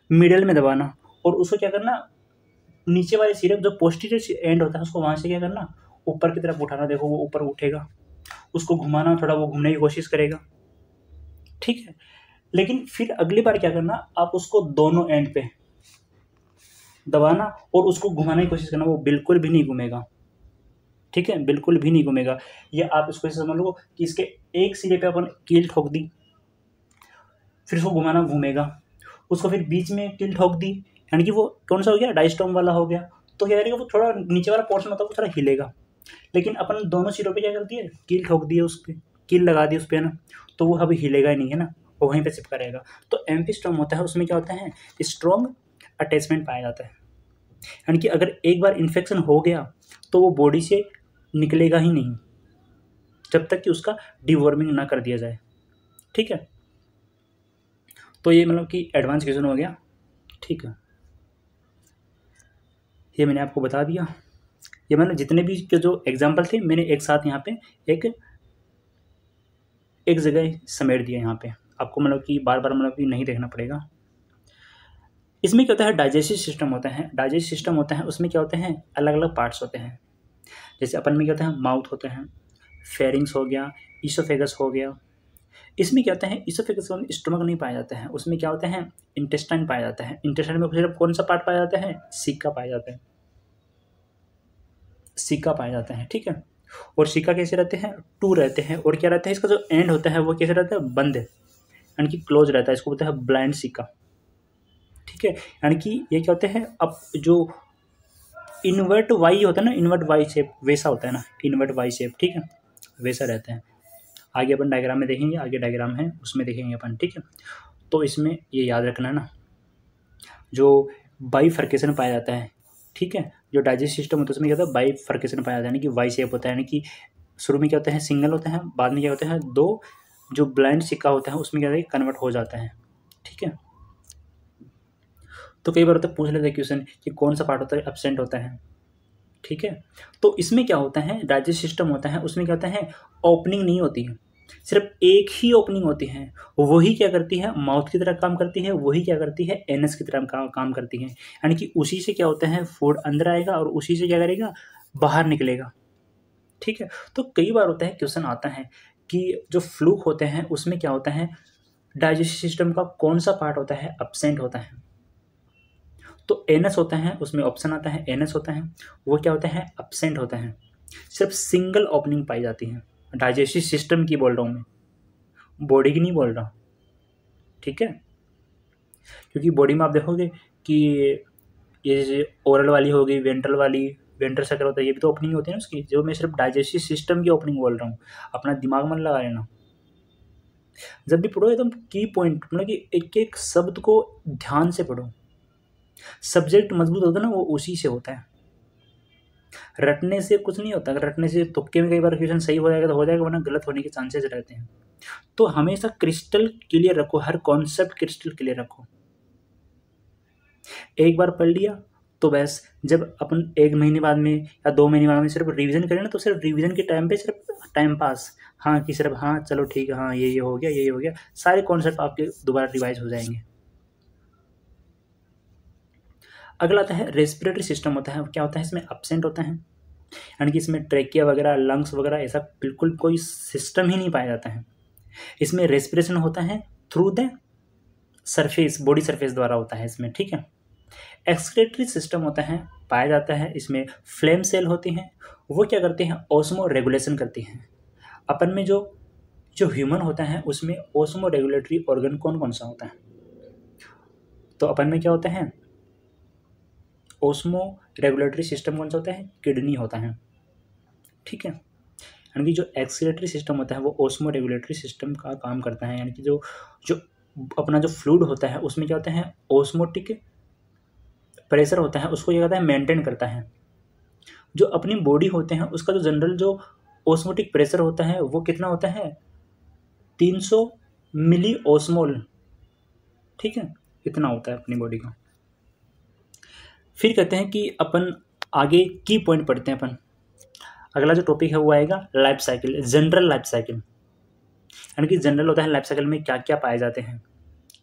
Speaker 1: मिडल में दबाना और उसको क्या करना, नीचे वाले सिरे जो पोस्टीरियर एंड होता है उसको वहाँ से क्या करना, ऊपर की तरफ उठाना। देखो वो ऊपर उठेगा, उसको घुमाना, थोड़ा वो घूमने की कोशिश करेगा। ठीक है, लेकिन फिर अगली बार क्या करना, आप उसको दोनों एंड पे दबाना और उसको घुमाने की कोशिश करना, वो बिल्कुल भी नहीं घूमेगा। ठीक है, बिल्कुल भी नहीं घूमेगा। या आप इसको ऐसे समझ लो कि इसके एक सिरे पे अपन कील ठोक दी, फिर उसको घुमाना, घूमेगा। उसको फिर बीच में कील ठोक दी, यानी कि वो कौन सा हो गया, डायस्टोम वाला हो गया। तो क्या करेगा, वो थोड़ा नीचे वाला पोर्शन होता है वो थोड़ा हिलेगा। लेकिन अपन दोनों सिरों पे क्या कर दिए, कील ठोक दिए, उस पर कील लगा दी उस पर, है ना, तो वो अभी हिलेगा ही नहीं, है ना, वो वहीं पे चिपका रहेगा। तो एम्फिस्टोम होता है उसमें क्या होता है, स्ट्रॉन्ग अटैचमेंट पाया जाता है। यानी कि अगर एक बार इन्फेक्शन हो गया तो वो बॉडी से निकलेगा ही नहीं जब तक कि उसका डिवॉर्मिंग ना कर दिया जाए। ठीक है, तो ये मतलब कि एडवांस क्वेश्चन हो गया। ठीक है, ये मैंने आपको बता दिया। ये मैंने जितने भी के जो एग्जाम्पल थे मैंने एक साथ यहाँ पे एक जगह समेट दिया। यहाँ पे आपको मतलब कि बार बार मतलब कि नहीं देखना पड़ेगा। इसमें क्या होता है, डाइजेस्टिव सिस्टम होता है। डाइजेस्टिव सिस्टम होता है उसमें क्या होते हैं, अलग अलग पार्ट्स होते हैं। जैसे अपन में क्या होता है, माउथ होते हैं, फेरिंग्स हो गया, ईसोफेगस हो गया। इसमें क्या होता है, ईसोफेगस में स्टोमक नहीं पाया जाता है, उसमें क्या होता है, इंटेस्टाइन पाया जाता है। इंटेस्टाइन में सिर्फ कौन सा पार्ट पाया जाता है, सिक्का पाया जाता है, सिक्का पाया जाता है। ठीक है, और सिक्का कैसे रहते हैं, टू रहते हैं, और क्या रहता है, इसका जो एंड होता है वो कैसे रहता है, बंद है, यानी कि क्लोज रहता है, इसको बोलते हैं ब्लाइंड सिक्का। ठीक है, यानी कि ये क्या होते हैं, अब जो इन्वर्ट वाई होता है ना, इन्वर्ट वाई शेप वैसा होता है ना, इन्वर्ट वाई शेप। ठीक है, वैसा रहता है। आगे अपन डायग्राम में देखेंगे, आगे डायग्राम है उसमें देखेंगे अपन। ठीक है, तो इसमें ये याद रखना ना, जो बाइफर्केशन पाया जाता है। ठीक है, जो डाइजेस्ट सिस्टम होता है उसमें क्या होता है, बाइफर्केशन पाया जाता है, यानी कि वाई शेप होता है, यानी कि शुरू में क्या होता है, सिंगल होता है, बाद में क्या होता है, दो जो ब्लाइंड सिक्का होता है उसमें क्या होता है, कन्वर्ट हो जाता है। ठीक है, तो कई बार होता है पूछ लेते हैं क्वेश्चन कि कौन सा पार्ट होता है एब्सेंट होता है। ठीक है, तो इसमें क्या होता है, डाइजेस्ट सिस्टम होता है उसमें क्या होता है, ओपनिंग नहीं होती है, सिर्फ एक ही ओपनिंग होती है। वही क्या करती है, माउथ की तरह काम करती है, वही क्या करती है, एनएस की तरह काम करती है। यानी कि उसी से क्या होता है, फूड अंदर आएगा और उसी से क्या करेगा, बाहर निकलेगा। ठीक है, तो कई बार होता है क्वेश्चन आता है कि जो फ्लूक होते हैं उसमें क्या होता है, डाइजेस्ट सिस्टम का कौन सा पार्ट होता है, एब्सेंट होता है। तो एनएस होता है, उसमें ऑप्शन आता है एनएस होता है, वो क्या होता है, एब्सेंट होता है, सिर्फ सिंगल ओपनिंग पाई जाती है। डाइजेस्टिव सिस्टम की बोल रहा हूँ मैं, बॉडी की नहीं बोल रहा। ठीक है, क्योंकि बॉडी में आप देखोगे कि ये जैसे ओरल वाली हो गई, वेंट्रल वाली, वेंट्रल चक्र होता है, ये भी तो ओपनिंग होती है ना उसकी। जो मैं सिर्फ डाइजेस्टिव सिस्टम की ओपनिंग बोल रहा हूँ, अपना दिमाग मन लगा लेना। जब भी पढ़ो एकदम की पॉइंट, मतलब कि एक एक शब्द को ध्यान से पढ़ो। सब्जेक्ट मजबूत होता है ना, वो उसी से होता है। रटने से कुछ नहीं होता। अगर रटने से तुक्के में कई बार क्वेश्चन सही हो जाएगा तो हो जाएगा, वरना गलत होने के चांसेस रहते हैं। तो हमेशा क्रिस्टल क्लियर रखो, हर कॉन्सेप्ट क्रिस्टल क्लियर रखो। एक बार पढ़ लिया तो बस, जब अपन 1 महीने बाद में या 2 महीने बाद में सिर्फ रिवीजन करें ना, तो सिर्फ रिवीजन के टाइम पे सिर्फ टाइम पास, हाँ कि सिर्फ हाँ चलो ठीक है, हाँ ये हो गया, ये हो गया, सारे कॉन्सेप्ट आपके दोबारा रिवाइज हो जाएंगे। अगला आता है रेस्पिरेटरी सिस्टम होता है। क्या होता है इसमें? एब्सेंट होता है, यानी कि इसमें ट्रेकिया वगैरह, लंग्स वगैरह ऐसा बिल्कुल कोई सिस्टम ही नहीं पाया जाता है। इसमें रेस्पिरेशन होता है through the surface, body surface द्वारा होता है इसमें, ठीक है। एक्सक्रेटरी सिस्टम होता है, पाया जाता है इसमें फ्लेम सेल होती हैं, वो क्या करते हैं? ऑस्मो रेगुलेशन करती हैं। अपन में जो जो ह्यूमन होता है उसमें ऑस्मो रेगुलेटरी ऑर्गन कौन कौन सा होता है? तो अपन में क्या होता है? ऑस्मो रेगुलेटरी सिस्टम कौन सा होता है? किडनी होता है, ठीक है। यानी कि जो एक्सक्रेटरी सिस्टम होता है वो ऑस्मो रेगुलेटरी सिस्टम का काम करता है, यानी कि जो जो अपना जो फ्लूइड होता है उसमें क्या होता है? ऑस्मोटिक प्रेशर होता है, उसको ये कहता है मेंटेन करता है। जो अपनी बॉडी होते हैं उसका जो जनरल जो ऑस्मोटिक प्रेशर होता है वो कितना होता है? 300 मिली ऑस्मोल, ठीक है, इतना होता है अपनी बॉडी का। फिर कहते हैं कि अपन आगे की पॉइंट पढ़ते हैं अपन। अगला जो टॉपिक है वो आएगा life cycle, general life cycle, यानी कि जनरल होता है लाइफ साइकिल में क्या क्या पाए जाते हैं,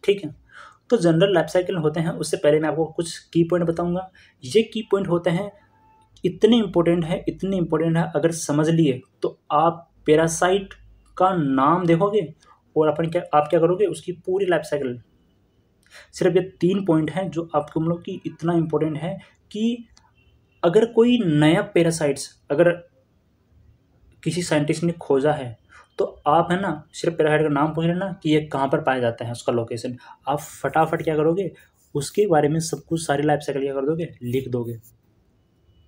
Speaker 1: ठीक है। तो जनरल लाइफ साइकिल होते हैं, उससे पहले मैं आपको कुछ की पॉइंट बताऊंगा। ये की पॉइंट होते हैं इतने इंपॉर्टेंट है, इतने इंपॉर्टेंट है, अगर समझ लिए तो आप पैरासाइट का नाम देखोगे और आप क्या करोगे? उसकी पूरी लाइफ साइकिल। सिर्फ ये 3 पॉइंट हैं जो आपको हम लोग की इतना इंपॉर्टेंट है कि अगर कोई नया पैरासाइट्स अगर किसी साइंटिस्ट ने खोजा है तो आप है ना सिर्फ पैरासाइट का नाम पूछ लेना कि ये कहाँ पर पाया जाता है, उसका लोकेशन, आप फटाफट क्या करोगे? उसके बारे में सब कुछ, सारी लाइफ साइकिल क्या कर दोगे? लिख दोगे।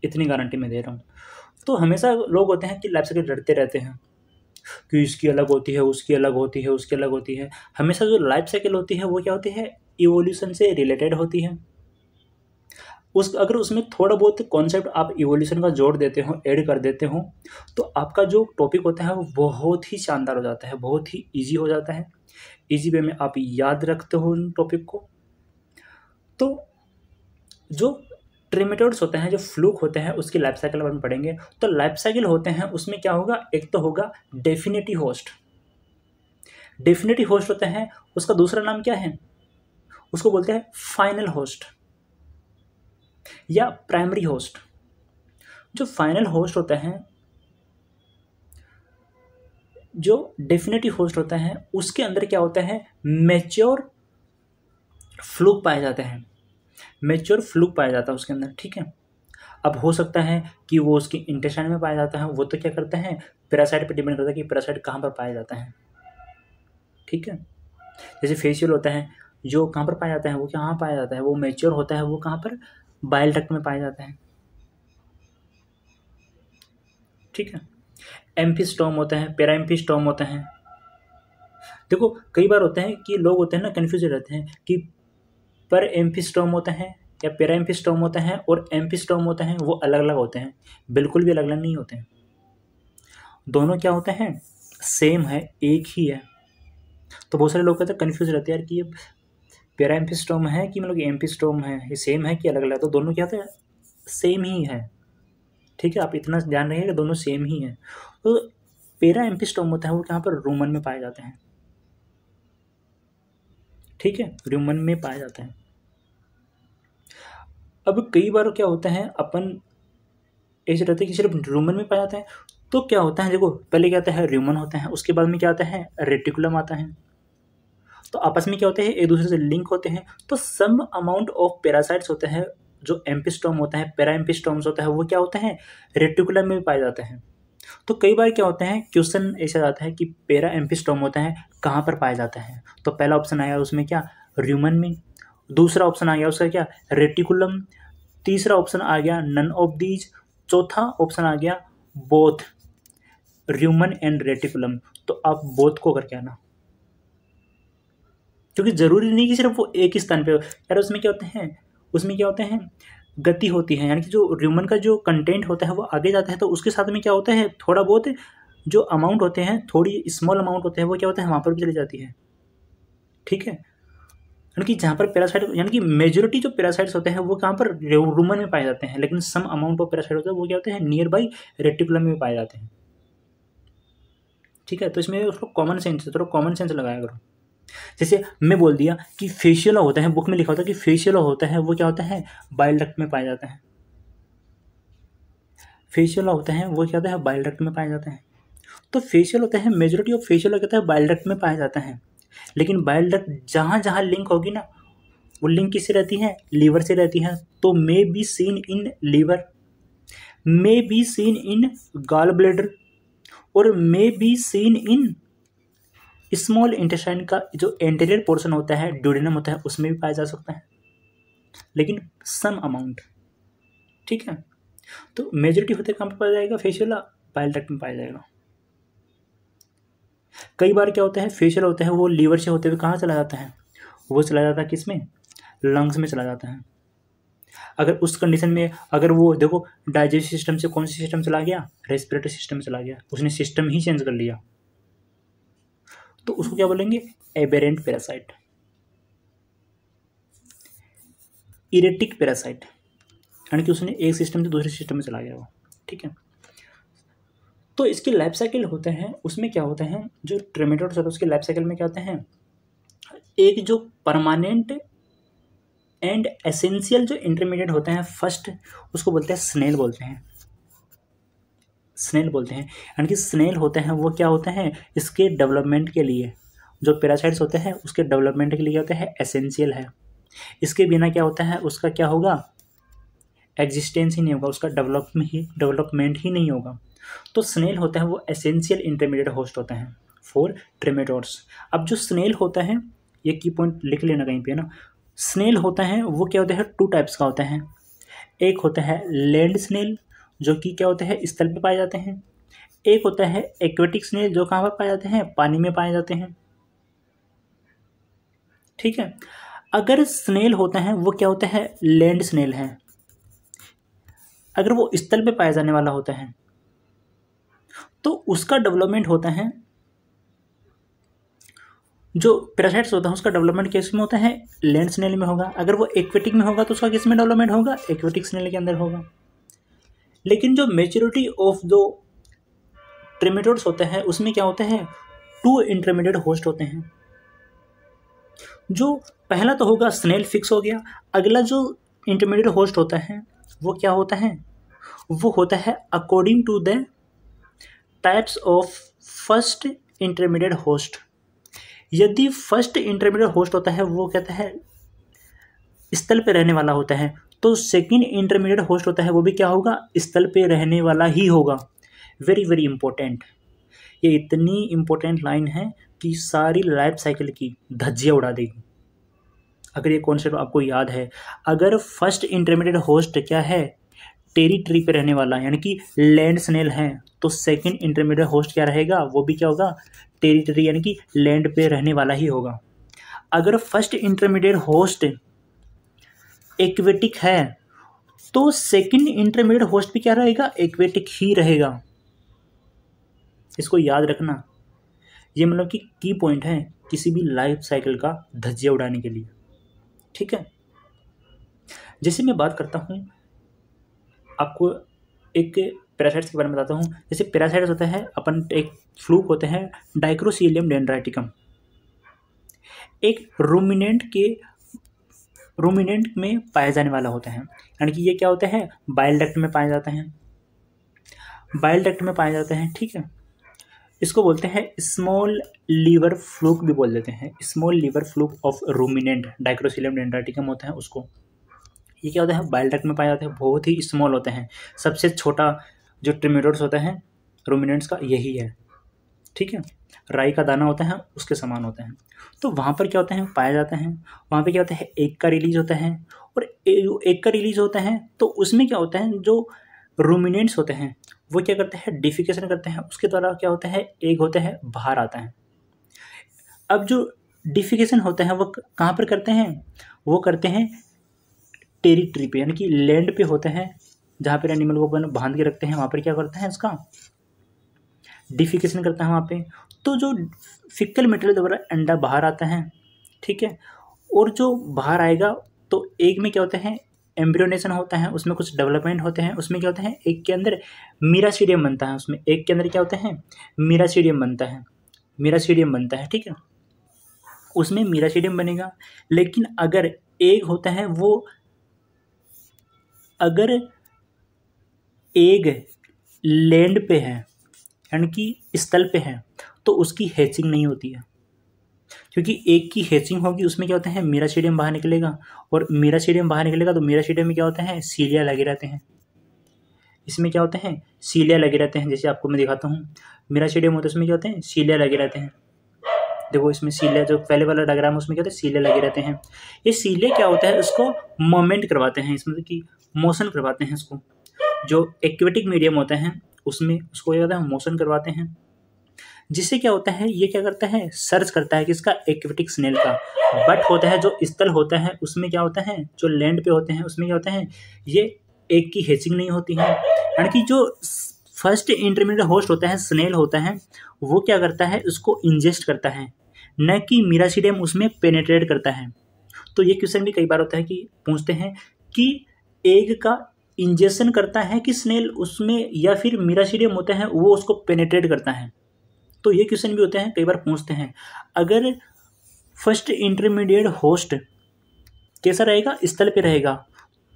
Speaker 1: इतनी गारंटी मैं दे रहा हूँ। तो हमेशा लोग होते हैं कि लाइफ साइकिल लड़ते रहते हैं कि इसकी अलग होती है, उसकी अलग होती है, उसकी अलग होती है। हमेशा जो लाइफ साइकिल होती है वो क्या होती है? इवोल्यूशन से रिलेटेड होती है। अगर उसमें थोड़ा बहुत कॉन्सेप्ट आप इवोल्यूशन का जोड़ देते हो, ऐड कर देते हो, तो आपका जो टॉपिक होता है वो बहुत ही शानदार हो जाता है, बहुत ही ईजी हो जाता है। ईजी वे में आप याद रखते हो उन टॉपिक को। तो जो ट्रिमेटोड्स होते हैं, जो फ्लूक होते हैं, उसकी लाइफ साइकिल अपन पढ़ेंगे। तो लाइफ साइकिल होते हैं उसमें क्या होगा? एक तो होगा डेफिनेटिव होस्ट। डेफिनेटिव होस्ट होता है, उसका दूसरा नाम क्या है? उसको बोलते हैं फाइनल होस्ट या प्राइमरी होस्ट। जो फाइनल होस्ट होता है, जो डेफिनेटिव होस्ट होता है, उसके अंदर क्या होता है? मैच्योर फ्लूक पाए जाते हैं, मैच्योर फ्लूक पाया जाता है उसके अंदर, ठीक है। अब हो सकता है कि वो उसके इंटेस्टाइन में पाया जाता है, वो तो क्या करता है? पैरासाइट पे डिपेंड करता है कि पैरासाइट कहाँ पर पाया जाता है, ठीक है। जैसे फेशियल होता है, जो कहाँ पर पाया जाता है? वो कहाँ पाया जाता है? वो मैच्योर होता है, वो कहाँ पर? बाइल डक्ट में पाया जाता है, ठीक है। एम्फिस्टोम होता है, पैरा एम्फिस्टोम होता है। देखो कई बार होता है कि लोग होते हैं ना कंफ्यूज रहते हैं कि पर एम्फिस्टोम होता है या पैरा एम्फिस्टोम होता है और एम्फिस्टोम होता है, वो अलग अलग होते हैं। बिल्कुल भी अलग अलग नहीं होते हैं, दोनों क्या होते हैं? सेम है, एक ही है। तो बहुत सारे लोग कहते हैं, कन्फ्यूज रहते हैं यार कि ये पैरा एम्फिस्टोम है कि मतलब एम्फिस्टोम है, ये सेम है कि अलग अलग? तो दोनों क्या होते हैं? सेम ही है, ठीक है। आप इतना ध्यान रखिए कि दोनों सेम ही है। तो पैरा एम्फिस्टोम होता है वो कहाँ पर? रूमन में पाए जाते हैं, ठीक है, रूमन में पाए जाते हैं। अब कई बार क्या होता है, अपन ऐसे रहते हैं कि सिर्फ रूमन में पाया जाता है। तो क्या होता है, देखो पहले क्या आता है? र्यूमन होता है, उसके बाद में क्या आता है? रेटिकुलम आता है। तो आपस में क्या होते हैं? एक दूसरे से लिंक होते हैं। तो सम अमाउंट ऑफ पैरासाइट्स होते हैं, जो एम्फिस्टोम होता है, पैरा एम्फिस्टोम्स होता है, वो क्या होते हैं? रेटिकुलम में भी पाए जाते हैं। तो कई बार क्या होता है, क्वेश्चन ऐसा आता है कि पैरा एम्फिस्टोम होता है कहाँ पर पाया जाता है? तो पहला ऑप्शन आया उसमें क्या? र्यूमन में। दूसरा ऑप्शन आ गया उसका क्या? रेटिकुलम। तीसरा ऑप्शन आ गया नन ऑफ दीज। चौथा ऑप्शन आ गया बोथ र्यूमन एंड रेटिकुलम। तो आप बोथ को करके आना, क्योंकि ज़रूरी नहीं कि सिर्फ वो एक ही स्थान पे हो यार, उसमें क्या होते हैं गति होती है, यानी कि जो ह्यूमन का जो कंटेंट होता है वो आगे जाता है, तो उसके साथ में क्या होता है थोड़ा बहुत जो अमाउंट होते हैं, थोड़ी स्मॉल अमाउंट होते हैं, वो क्या होता है वहाँ पर भी चली जाती है। ठीक है, यानी कि जहाँ पर पैरासाइट, यानी कि मेजोरिटी जो पैरासाइट्स होते हैं वो कहाँ पर रूमन में पाए जाते हैं, लेकिन सम अमाउंट ऑफ पैरासाइट होता है वो क्या होते हैं नियर बाई रेटिकुलम में पाए जाते हैं। ठीक है, तो इसमें उसको कॉमन सेंस, थोड़ा कॉमन सेंस लगाया करो। जैसे मैं बोल दिया कि फेशियल होता है, बुक में लिखा होता है कि फेशियल होता है वो क्या होता है बाइल डक्ट में पाया जाता है। फेशियल होता है वो क्या होता है बाइल डक्ट में पाया जाता है। तो फेशियल होता है, मेजोरिटी ऑफ फेशियल क्या होता है बाइल डक्ट में पाया जाता है, लेकिन बाइल डक्ट जहाँ जहाँ लिंक होगी ना, वो लिंक किससे रहती है लीवर से रहती है। तो may be seen in liver, may be seen in gall bladder, और may be seen in small intestine का जो एंटीरियर पोर्शन होता है ड्यूडेनम होता है उसमें भी पाया जा सकता है, लेकिन सम अमाउंट। ठीक है, तो मेजोरिटी होते कहाँ पर पाया जाएगा फेशियल बाइल डक्ट में पाया जाएगा। कई बार क्या होता है फेशियल होता है वो लीवर से होते हुए कहाँ चला जाता है, वो चला जाता है किस में लंग्स में चला जाता है। अगर उस कंडीशन में अगर वो देखो डाइजेस्टिव सिस्टम से कौन सी सिस्टम चला गया रेस्पिरेटरी सिस्टम चला गया, उसने सिस्टम ही चेंज कर लिया, तो उसको क्या बोलेंगे एबेरेंट पैरासाइट, इरेटिक पैरासाइट, यानी कि उसने एक सिस्टम से दूसरे सिस्टम में चला गया वो। ठीक है, तो इसकी लाइफ साइकिल होते हैं, उसमें क्या होता है जो ट्रेमेटोड्स होता है उसके लाइफ साइकिल में क्या होते हैं, एक जो परमानेंट एंड एसेंशियल जो इंटरमीडिएट होते हैं फर्स्ट उसको बोलते हैं स्नेल बोलते हैं, स्नेल बोलते हैं। यानी कि स्नेल होते हैं वो क्या होते हैं इसके डेवलपमेंट के लिए, जो पैरासाइट्स होते हैं उसके डेवलपमेंट के लिए होते हैं एसेंशियल है, इसके बिना क्या होता है उसका क्या होगा एग्जिस्टेंस ही नहीं होगा, उसका डेवलपमेंट ही नहीं होगा। तो स्नेल होता है वो एसेंशियल इंटरमीडिएट होस्ट होते हैं फॉर ट्रेमेटोड्स। अब जो स्नेल होता है ये की पॉइंट लिख लेना कहीं पे ना, स्नेल होता है वो क्या होता है टू टाइप्स का होता है, एक होता है लैंड स्नेल जो कि क्या होता है स्थल पे पाए जाते हैं, एक होता है एक्वेटिक स्नेल जो कहाँ पर पाए जाते हैं पानी में पाए जाते हैं। ठीक है, अगर स्नेल होता है वो क्या होता है लैंड स्नेल है, अगर वो स्थल पे पाया जाने वाला होता है तो उसका डेवलपमेंट होता है, जो पैरासाइट्स होता है उसका डेवलपमेंट किस में होता है लैंड स्नेल में होगा, अगर वो एक्वेटिक में होगा तो उसका किस में डेवलपमेंट होगा एक्वेटिक स्नेल के अंदर होगा। लेकिन जो मेच्योरिटी ऑफ दो ट्रेमेटोड्स होते हैं उसमें क्या होता है टू इंटरमीडिएट होस्ट होते हैं, जो पहला तो होगा स्नेल फिक्स हो गया, अगला जो इंटरमीडिएट होस्ट होता है वो क्या होता है वो होता है according to the types of first intermediate host. यदि फर्स्ट इंटरमीडिएट होस्ट होता है वो कहता है स्थल पे रहने वाला होता है, तो सेकंड इंटरमीडिएट होस्ट होता है वो भी क्या होगा स्थल पे रहने वाला ही होगा। वेरी वेरी इंपॉर्टेंट, ये इतनी इंपॉर्टेंट लाइन है कि सारी लाइफ साइकिल की धज्जियाँ उड़ा देगी अगर ये कॉन्सेप्ट आपको याद है। अगर फर्स्ट इंटरमीडिएट होस्ट क्या है टेरिटरी पे रहने वाला यानी कि लैंड स्नेल है, तो सेकंड इंटरमीडिएट होस्ट क्या रहेगा वो भी क्या होगा टेरिटरी यानी कि लैंड पे रहने वाला ही होगा। अगर फर्स्ट इंटरमीडिएट होस्ट एक्वेटिक है तो सेकंड इंटरमीडिएट होस्ट भी क्या रहेगा एक्वेटिक ही रहेगा, इसको याद रखना। ये मतलब कि की पॉइंट है किसी भी लाइफ साइकिल का धज्जिया उड़ाने के लिए। ठीक है, जैसे मैं बात करता हूँ आपको एक पैरासाइट्स के बारे में बताता हूँ। जैसे पैरासाइट्स होता है अपन एक फ्लूक होते हैं डाइक्रोसीलियम डेंड्राइटिकम, एक रूमिनेंट में पाया जाने वाला होता है, यानी कि ये क्या होता है बाइल डक्ट में पाए जाते हैं, बाइल डक्ट में पाए जाते हैं। ठीक है, इसको बोलते हैं स्मॉल लीवर फ्लूक भी बोल देते हैं, small liver fluke of ruminant dicrocoelium dendriticum होता है उसको। ये क्या होता है बाइल डक्ट में पाए जाते हैं, बहुत ही स्मॉल होते हैं, सबसे छोटा जो ट्रिमेटोड्स होता है रूमिनेंट्स का यही है। ठीक है, राई का दाना होता है उसके समान होते हैं। तो वहाँ पर क्या होता है पाया जाता है, वहाँ पे क्या होता है एक का रिलीज होता है, और एक का रिलीज होता है तो उसमें क्या होता है जो रूमिनेंट्स होते हैं वो क्या करते हैं डिफिकेशन करते हैं, उसके द्वारा क्या होता है एक होता है बाहर आता है। अब जो डिफिकेशन होता है वो कहाँ पर करते हैं, वो करते हैं टेरिटरी पे, यानी कि लैंड पे होते हैं, जहाँ पर एनिमल को अपन बांध के रखते हैं वहाँ पर क्या करते हैं, इसका डिफिकेशन करता है वहाँ पे। तो जो फिकल मटेरियल द्वारा अंडा बाहर आता है, ठीक है, और जो बाहर आएगा तो एग में क्या होता है, एम्ब्रियोनेशन होता है, उसमें कुछ डेवलपमेंट होते हैं, उसमें क्या होता है, एग के अंदर मीरासीडियम बनता है, उसमें एग के अंदर क्या होता है, मीरासीडियम बनता है, मीरासीडियम बनता है, ठीक है, उसमें मीरासीडियम बनेगा। लेकिन अगर एग होता है वो, अगर एग लैंड पे है यानी कि स्थल पे है तो उसकी हैचिंग नहीं होती है, क्योंकि एग की हैचिंग होगी उसमें क्या होता है, मीरासीडियम बाहर निकलेगा, और मीरासीडियम बाहर निकलेगा तो मीरासीडियम में क्या होता है, सीलिया लगे रहते हैं, इसमें क्या होते हैं, सीलिया लगे रहते हैं। जैसे आपको मैं दिखाता हूँ, मीरासीडियम होता है उसमें क्या होते हैं, सीलिया लगे रहते हैं। देखो इसमें सीलिया, जो पहले वाला डायग्राम है उसमें क्या होता है, सीलिया लगे रहते हैं। ये सीलिया क्या होता है, उसको मोमेंट करवाते हैं, इसमें कि मोशन करवाते हैं इसको। जो एक्वेटिक मीडियम होता है उसमें उसको क्या होता है, मोशन करवाते हैं, जिससे क्या होता है, ये क्या करता है, सर्च करता है किसका, एक्वेटिक स्नेल का। बट होता है जो स्थल होता है उसमें क्या होता है, जो लैंड पे होते हैं उसमें क्या होता है, ये एग की हैचिंग नहीं होती है। यानी कि जो फर्स्ट इंटरमीडिएट होस्ट होता है, स्नेल होता है, वो क्या करता है, उसको इंजेस्ट करता है, न कि मीरासीडियम उसमें पेनेट्रेट करता है। तो ये क्वेश्चन भी कई बार होता है कि पूछते हैं कि एग का इंजेक्शन करता है कि स्नेल उसमें, या फिर मीरासीडियम होता है वो उसको पेनेट्रेट करता है। तो ये क्वेश्चन भी होते हैं, कई बार पूछते हैं। अगर फर्स्ट इंटरमीडिएट होस्ट कैसा रहेगा, स्थल पे रहेगा,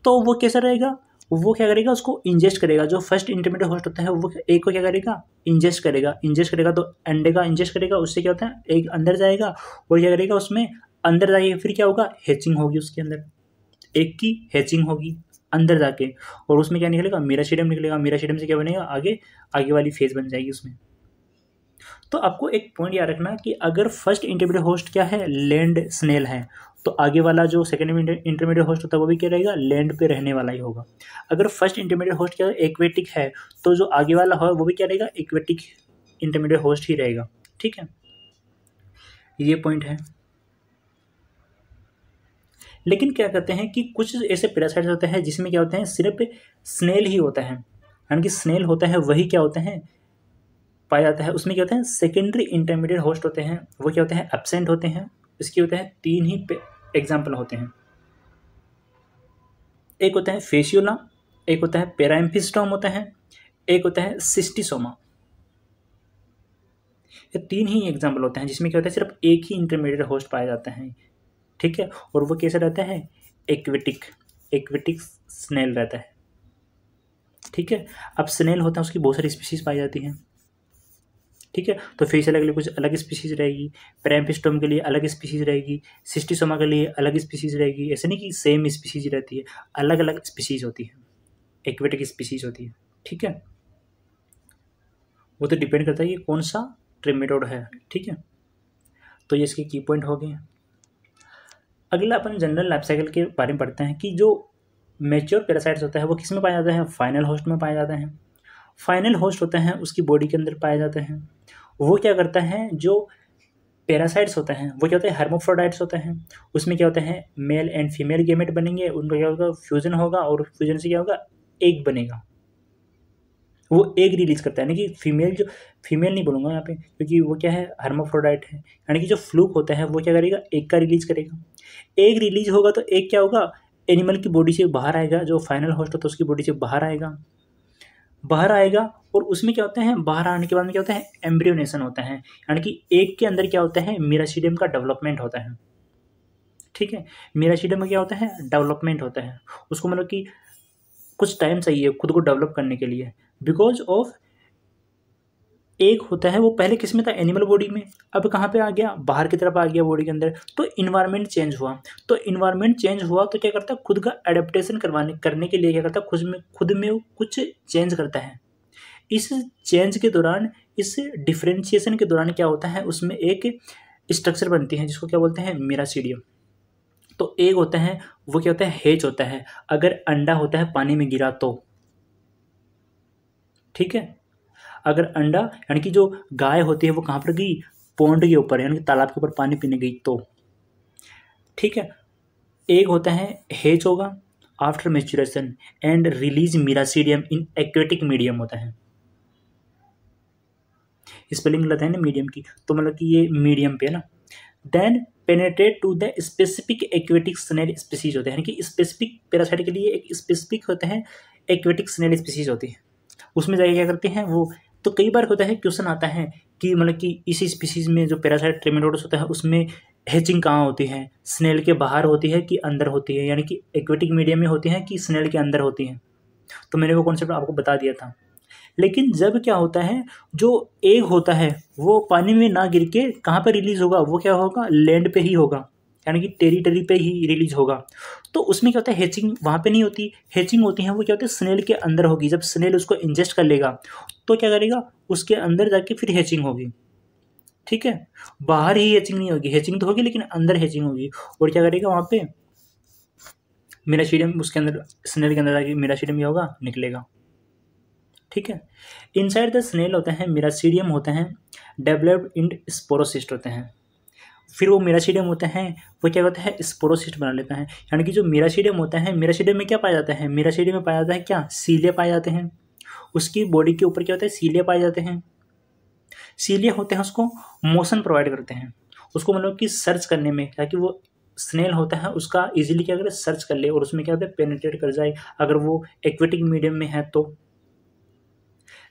Speaker 1: तो वो कैसा रहेगा, वो क्या करेगा, उसको इंजेस्ट करेगा। जो फर्स्ट इंटरमीडिएट होस्ट होता है वो एग को क्या करेगा, इंजेस्ट करेगा। इंजेस्ट करेगा तो अंडे का इंजेस्ट करेगा, उससे क्या होता है, एग अंदर जाएगा और क्या करेगा, उसमें अंदर जाएगा, फिर क्या होगा, हैचिंग होगी उसके अंदर, एग की हैचिंग होगी अंदर जाके, और उसमें क्या निकलेगा, मीरासीडियम निकलेगा। मीरासीडियम से क्या बनेगा, आगे वाली फेज बन जाएगी उसमें। तो आपको एक पॉइंट याद रखना कि अगर फर्स्ट इंटरमीडिएट होस्ट क्या है, लैंड स्नेल है, तो आगे वाला जो सेकेंड इंटरमीडिएट होस्ट होता है वो भी क्या रहेगा, लैंड पे रहने वाला ही होगा। अगर फर्स्ट इंटरमीडिएट होस्ट क्या है, एक्वेटिक है, तो जो आगे वाला हो वो भी क्या रहेगा, एक्वेटिक इंटरमीडिएट होस्ट ही रहेगा। ठीक है, ये पॉइंट है। लेकिन क्या कहते हैं कि कुछ ऐसे पैरासाइट्स होते हैं जिसमें क्या होते हैं, सिर्फ स्नेल ही होता है, यानी कि स्नेल होता है वही क्या होता है, पाया जाता है। उसमें क्या होता है, सेकेंडरी इंटरमीडिएट होस्ट होते हैं, वो क्या होते हैं, एब्सेंट होते हैं। इसके होते हैं 3 ही एग्जाम्पल होते हैं। एक होता है फेशियोला, एक होता है पैराएम्फिस्टोम होता है, एक होता है सिस्टिसोमा। ये 3 ही एग्जाम्पल होते हैं जिसमें क्या होता है, सिर्फ एक ही इंटरमीडिएट होस्ट पाया जाता है। ठीक है, और वो कैसा रहता है, एक्वेटिक स्नेल रहता है। ठीक है, अब स्नेल होता है उसकी बहुत सारी स्पीशीज पाई जाती हैं। ठीक है, तो फेशियल के लिए कुछ अलग स्पीशीज रहेगी, पैराएम्फिस्टोम के लिए अलग स्पीशीज रहेगी, सिस्टिसोमा के लिए अलग स्पीशीज रहेगी। ऐसे नहीं कि सेम स्पीशीज रहती है, अलग अलग स्पीशीज होती है, एक्वेटिक स्पीशीज होती है। ठीक है, वो तो डिपेंड करता है कि कौन सा ट्रिमेटोड है। ठीक है, तो ये इसके की पॉइंट हो गए। अगला अपन जनरल लाइफ साइकिल के बारे में पढ़ते हैं कि जो मैच्योर पैरासाइट्स होता है वो किस में पाया जाता है, फाइनल होस्ट में पाया जाता है। फाइनल होस्ट होता है उसकी बॉडी के अंदर पाया जाता है। वो क्या करता है, जो पैरासाइट्स होता है वो क्या होता है, हर्मोफ्रोडाइट्स होता है। उसमें क्या होता है, मेल एंड फीमेल गेमेट बनेंगे, उनका क्या होगा, फ्यूजन होगा, और फ्यूजन से क्या होगा, एग बनेगा। वो एग रिलीज करता है, यानी कि फीमेल, जो फीमेल नहीं बोलूँगा यहाँ पे क्योंकि वो क्या है, हर्मोफ्रोडाइट है, यानी कि जो फ्लूक होता है वो क्या करेगा, एग का रिलीज करेगा। एग रिलीज होगा तो एग क्या होगा, एनिमल की बॉडी से बाहर आएगा, जो फाइनल होस्ट होता है उसकी बॉडी से बाहर आएगा, और उसमें क्या होता है, बाहर आने के बाद में क्या होता है, एम्ब्रियोनेशन होता है, यानी कि एग के अंदर क्या होता है, मीरासीडियम का डेवलपमेंट होता है। ठीक है, मीरासीडियम में क्या होता है, डेवलपमेंट होता है। उसको मतलब कि कुछ टाइम चाहिए खुद को डेवलप करने के लिए, बिकॉज ऑफ एक होता है वो पहले किस में था, एनिमल बॉडी में, अब कहाँ पे आ गया, बाहर की तरफ आ गया बॉडी के अंदर। तो इन्वायरमेंट चेंज हुआ, तो क्या करता है, खुद का एडेप्टेशन करने के लिए क्या करता है, खुद में वो कुछ चेंज करता है। इस चेंज के दौरान, इस डिफ्रेंशिएशन के दौरान क्या होता है, उसमें एक स्ट्रक्चर बनती है जिसको क्या बोलते हैं, मीरासीडियम। तो एक होता है वो क्या होता है, हेज होता है। अगर अंडा होता है पानी में गिरा तो, ठीक है, अगर अंडा यानी कि जो गाय होती है वो कहाँ पर गई, पॉन्ड के ऊपर यानी कि तालाब के ऊपर पानी पीने गई तो, ठीक है। एक होता है हेच होगा after maturation and release miracidium in aquatic medium होता है। स्पेलिंग गलत है ना मीडियम की, तो मतलब कि ये मीडियम पे है ना। Then penetrate to the specific aquatic snail species होते हैं, यानी कि स्पेसिफिक पैरासाइट के लिए एक स्पेसिफिक होते हैं एक्वेटिक स्नेल स्पीसीज होती है, उसमें जाके क्या करते हैं वो। तो कई बार होता है क्वेश्चन आता है कि मतलब कि इसी स्पीसीज में जो पैरासाइट ट्रेमेटोडस होता है उसमें हैचिंग कहाँ होती है, स्नेल के बाहर होती है कि अंदर होती है, यानी कि एक्वेटिक मीडियम में होती है कि स्नेल के अंदर होती है। तो मैंने वो कॉन्सेप्ट आपको बता दिया था। लेकिन जब क्या होता है, जो एग होता है वो पानी में ना गिर के कहाँ पर रिलीज होगा, वो क्या होगा, लैंड पे ही होगा, यानी कि टेरिटरी पे ही रिलीज होगा। तो उसमें क्या होता है, हैचिंग वहाँ पे नहीं होती, हैचिंग होती है वो क्या होता है स्नेल के अंदर होगी। जब स्नेल उसको इंजेस्ट कर लेगा तो क्या करेगा, उसके अंदर जाके फिर हैचिंग होगी, ठीक है। बाहर ही हैचिंग नहीं होगी, हैचिंग तो होगी लेकिन अंदर हैचिंग होगी। और क्या करेगा वहाँ पे मेराशीडियम, उसके अंदर स्नेल के अंदर जाके मेराशीडियम क्या होगा, निकलेगा, ठीक है। इनसाइड द स्नेल होते हैं मेरासीडियम होते हैं डेवलप्ड इन स्पोरोसिस्ट होते हैं। फिर वो मेरासीडियम होते हैं वो क्या होता है, स्पोरोसिस्ट बना लेता है। यानी कि जो मेरासीडियम होता है, मेरासीडियम में क्या पाया जाता है, मेरासीडियम में पाया जाता है क्या, सीलिया पाए जाते हैं। उसकी बॉडी के ऊपर क्या होता है, सीलिया पाए जाते हैं। सीलिया होते हैं उसको मोशन प्रोवाइड करते हैं, उसको मतलब कि सर्च करने में, ताकि वो स्नेल होता है उसका इजीली क्या करे, सर्च कर ले और उसमें क्या होता है, पेनिट्रेट कर जाए अगर वो एक्वेटिक मीडियम में है तो।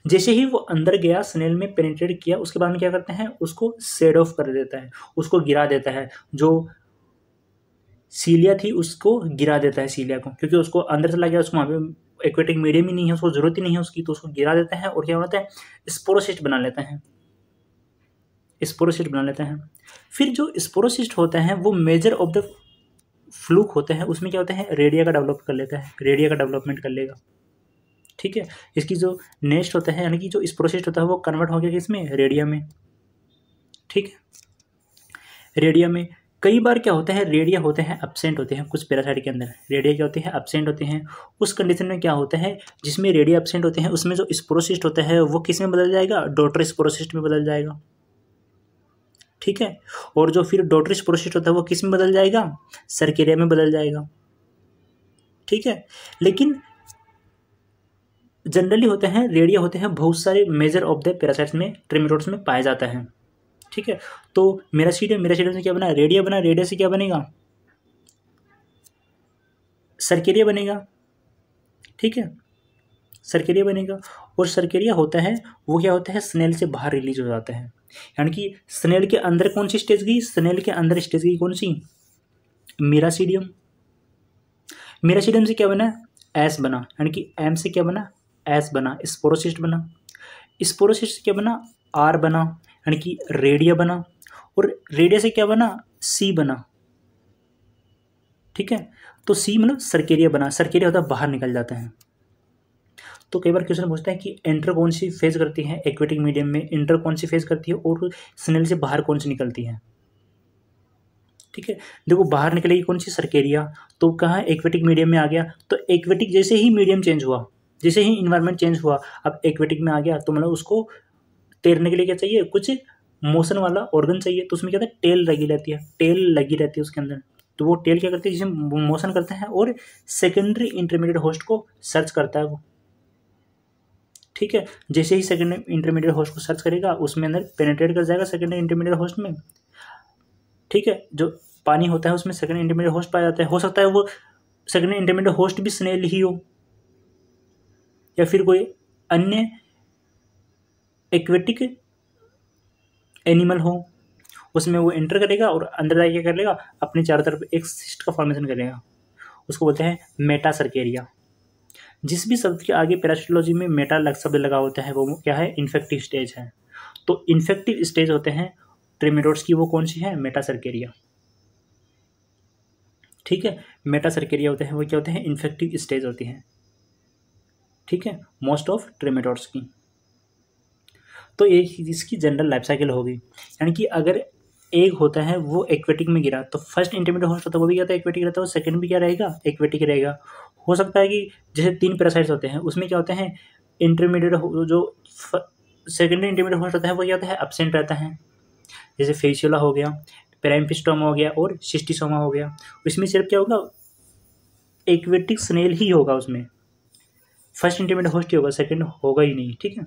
Speaker 1: जैसे ही वो अंदर गया, स्नेल में पेनिट्रेट किया, उसके बाद में क्या करते हैं, उसको सेड ऑफ कर देता है, उसको गिरा देता है। जो सीलिया थी उसको गिरा देता है, सीलिया को, क्योंकि उसको अंदर चला गया, उसको वहाँ पे एक्वेटिक मीडियम ही नहीं है, उसको जरूरत ही नहीं है उसकी, तो उसको गिरा देता है और क्या होता है, स्पोरोसिस्ट बना लेता है, स्पोरोसिस्ट बना लेता है। फिर जो स्पोरोसिस्ट होता है वो मेजर ऑफ द फ्लूक होते हैं, उसमें क्या होता है, रेडिया का डेवलप कर लेता है, रेडिया का डेवलपमेंट कर लेगा, ठीक है। इसकी जो नेक्स्ट होता है, यानी कि जो स्पोरोसिस्ट होता है वो कन्वर्ट हो गया किसमें, रेडिया में, ठीक है। रेडिया में कई बार क्या होता है, रेडिया होते हैं एब्सेंट होते हैं कुछ पैरासाइट के अंदर, रेडिया क्या होते हैं, एब्सेंट होते हैं। उस कंडीशन में क्या होता है, जिसमें रेडिया एब्सेंट होते हैं उसमें जो स्पोरोसिस्ट होता है वो किस में बदल जाएगा, डॉटर स्पोरोसिस्ट में बदल जाएगा, ठीक है। और जो फिर डॉटर स्पोरोसिस्ट होता है वो किस में बदल जाएगा, सर्केरिया में बदल जाएगा, ठीक है। लेकिन जनरली होते हैं रेडिया होते हैं बहुत सारे मेजर ऑफ द पैरासाइट्स में, ट्रेमेटोड्स में पाया जाता है, ठीक है। तो मेरासीडियम, मेरासीडियम से क्या बना, रेडिया बना, रेडिया से क्या बनेगा, सर्केरिया बनेगा, ठीक है, सर्केरिया बनेगा। और सर्केरिया होता है वो क्या होता है, स्नेल से बाहर रिलीज हो जाता है। यानी कि स्नेल के अंदर कौन सी स्टेज गई, स्नेल के अंदर स्टेज गई कौन सी, मेरासीडियम। मेरासीडियम से क्या बना, एस बना, यानी कि एम से क्या बना, एस बना, स्पोरोसिस्ट बना। स्पोरोसिस्ट से क्या बना, आर बना, यानी कि रेडिया बना। और रेडिया से क्या बना, सी बना, ठीक है। तो सी मतलब सर्केरिया बना, सर्केरिया होता है बाहर निकल जाता है। तो कई बार क्वेश्चन पूछता है कि एंटर कौन सी फेज करती है एक्वेटिक मीडियम में, इंटर कौन सी फेज करती है और स्नेल से बाहर कौन सी निकलती है, ठीक है। देखो बाहर निकलेगी कौन सी, सर्केरिया, तो कहाँ एक्वेटिक मीडियम में आ गया। तो एक्वेटिक जैसे ही मीडियम चेंज हुआ, जैसे ही इन्वायरमेंट चेंज हुआ, अब एक्वेटिक में आ गया, तो मतलब उसको तैरने के लिए क्या चाहिए, कुछ मोशन वाला ऑर्गन चाहिए। तो उसमें क्या होता है, टेल लगी रहती है, टेल लगी रहती है उसके अंदर। तो वो टेल क्या करती है, जिसे मोशन करता है और सेकेंडरी इंटरमीडिएट होस्ट को सर्च करता है वो, ठीक है। जैसे ही सेकेंडरी इंटरमीडिएट होस्ट को सर्च करेगा, उसमें अंदर पेनिट्रेट कर जाएगा सेकेंडरी इंटरमीडिएट होस्ट में, ठीक है। जो पानी होता है उसमें सेकेंडरी इंटरमीडिएट होस्ट पाया जाता है, हो सकता है वो सेकेंडरी इंटरमीडिएट होस्ट भी स्नेल ही हो या फिर कोई अन्य एक्वेटिक एनिमल हो, उसमें वो एंटर करेगा और अंदर जाके क्या कर लेगा, अपने चारों तरफ एक सिस्ट का फॉर्मेशन करेगा, उसको बोलते हैं मेटा सर्केरिया। जिस भी शब्द के आगे पैरासिटोलॉजी में मेटा शब्द लगा होता है वो क्या है, इन्फेक्टिव स्टेज है। तो इन्फेक्टिव स्टेज होते हैं ट्रेमेटोड्स की, वो कौन सी है, मेटा सर्केरिया, ठीक है। मेटा सर्केरिया होते हैं वो क्या होते हैं, इन्फेक्टिव स्टेज होती है, ठीक है, मोस्ट ऑफ ट्रेमेटोड्स की। तो एक इसकी जनरल लाइफ साइकिल होगी, यानी कि अगर एग होता है वो एक्वेटिक में गिरा तो फर्स्ट इंटरमीडिएट होस्ट होता है वो भी क्या होता है, एक्वेटिक रहता है, सेकंड भी क्या रहेगा, एक्वेटिक रहेगा। हो सकता है कि जैसे 3 पैरासाइट्स होते हैं उसमें क्या होते हैं, इंटरमीडिएट जो सेकेंडरी इंटरमीडिएट होस्ट होता है वो क्या होता है, एब्सेंट रहता है। जैसे फेसियोला हो गया, पैराम्पिस्टोमा हो गया और शिस्टिसोमा हो गया। इसमें सिर्फ क्या होगा, एक्वेटिक स्नेल ही होगा, उसमें फर्स्ट इंटरमीडिएट होस्ट ही होगा, सेकंड होगा ही नहीं, ठीक है।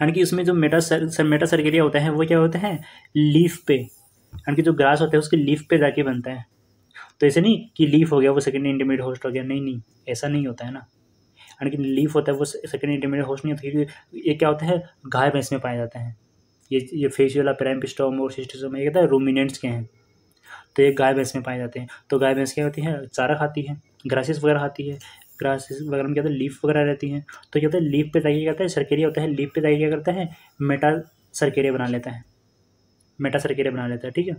Speaker 1: यानी कि उसमें जो मेटा सर्केरिया होता है वो क्या होता है, लीफ पे, यानी कि जो ग्रास होता है उसके लीफ पे जाके बनता है। तो ऐसे नहीं कि लीफ हो गया वो सेकंड इंटरमीडिएट होस्ट हो गया, नहीं नहीं, ऐसा नहीं होता है ना। यानी कि लीफ होता है वो सेकंड इंटरमीडिएट होस्ट नहीं होता। ये क्या होता है, गाय भैंस में पाया जाता है। ये फेसियोला, पैराम्पिस्टोमा और शिस्टिसोमा ये कहता है रूमिनेंट्स के हैं, तो ये गाय भैंस में पाए जाते हैं। तो गाय भैंस क्या होती है, चारा खाती है, ग्रासेस वगैरह खाती है, ग्रासेस वगैरह में क्या होता है, लीफ वगैरह रहती हैं। तो क्या होता है, लीफ पे जाके क्या करता है, सर्केरिया होता है, लीफ पे जाके क्या करता है, मेटा सर्केरिया बना लेता है, मेटा सर्केरिया बना लेता है, ठीक है।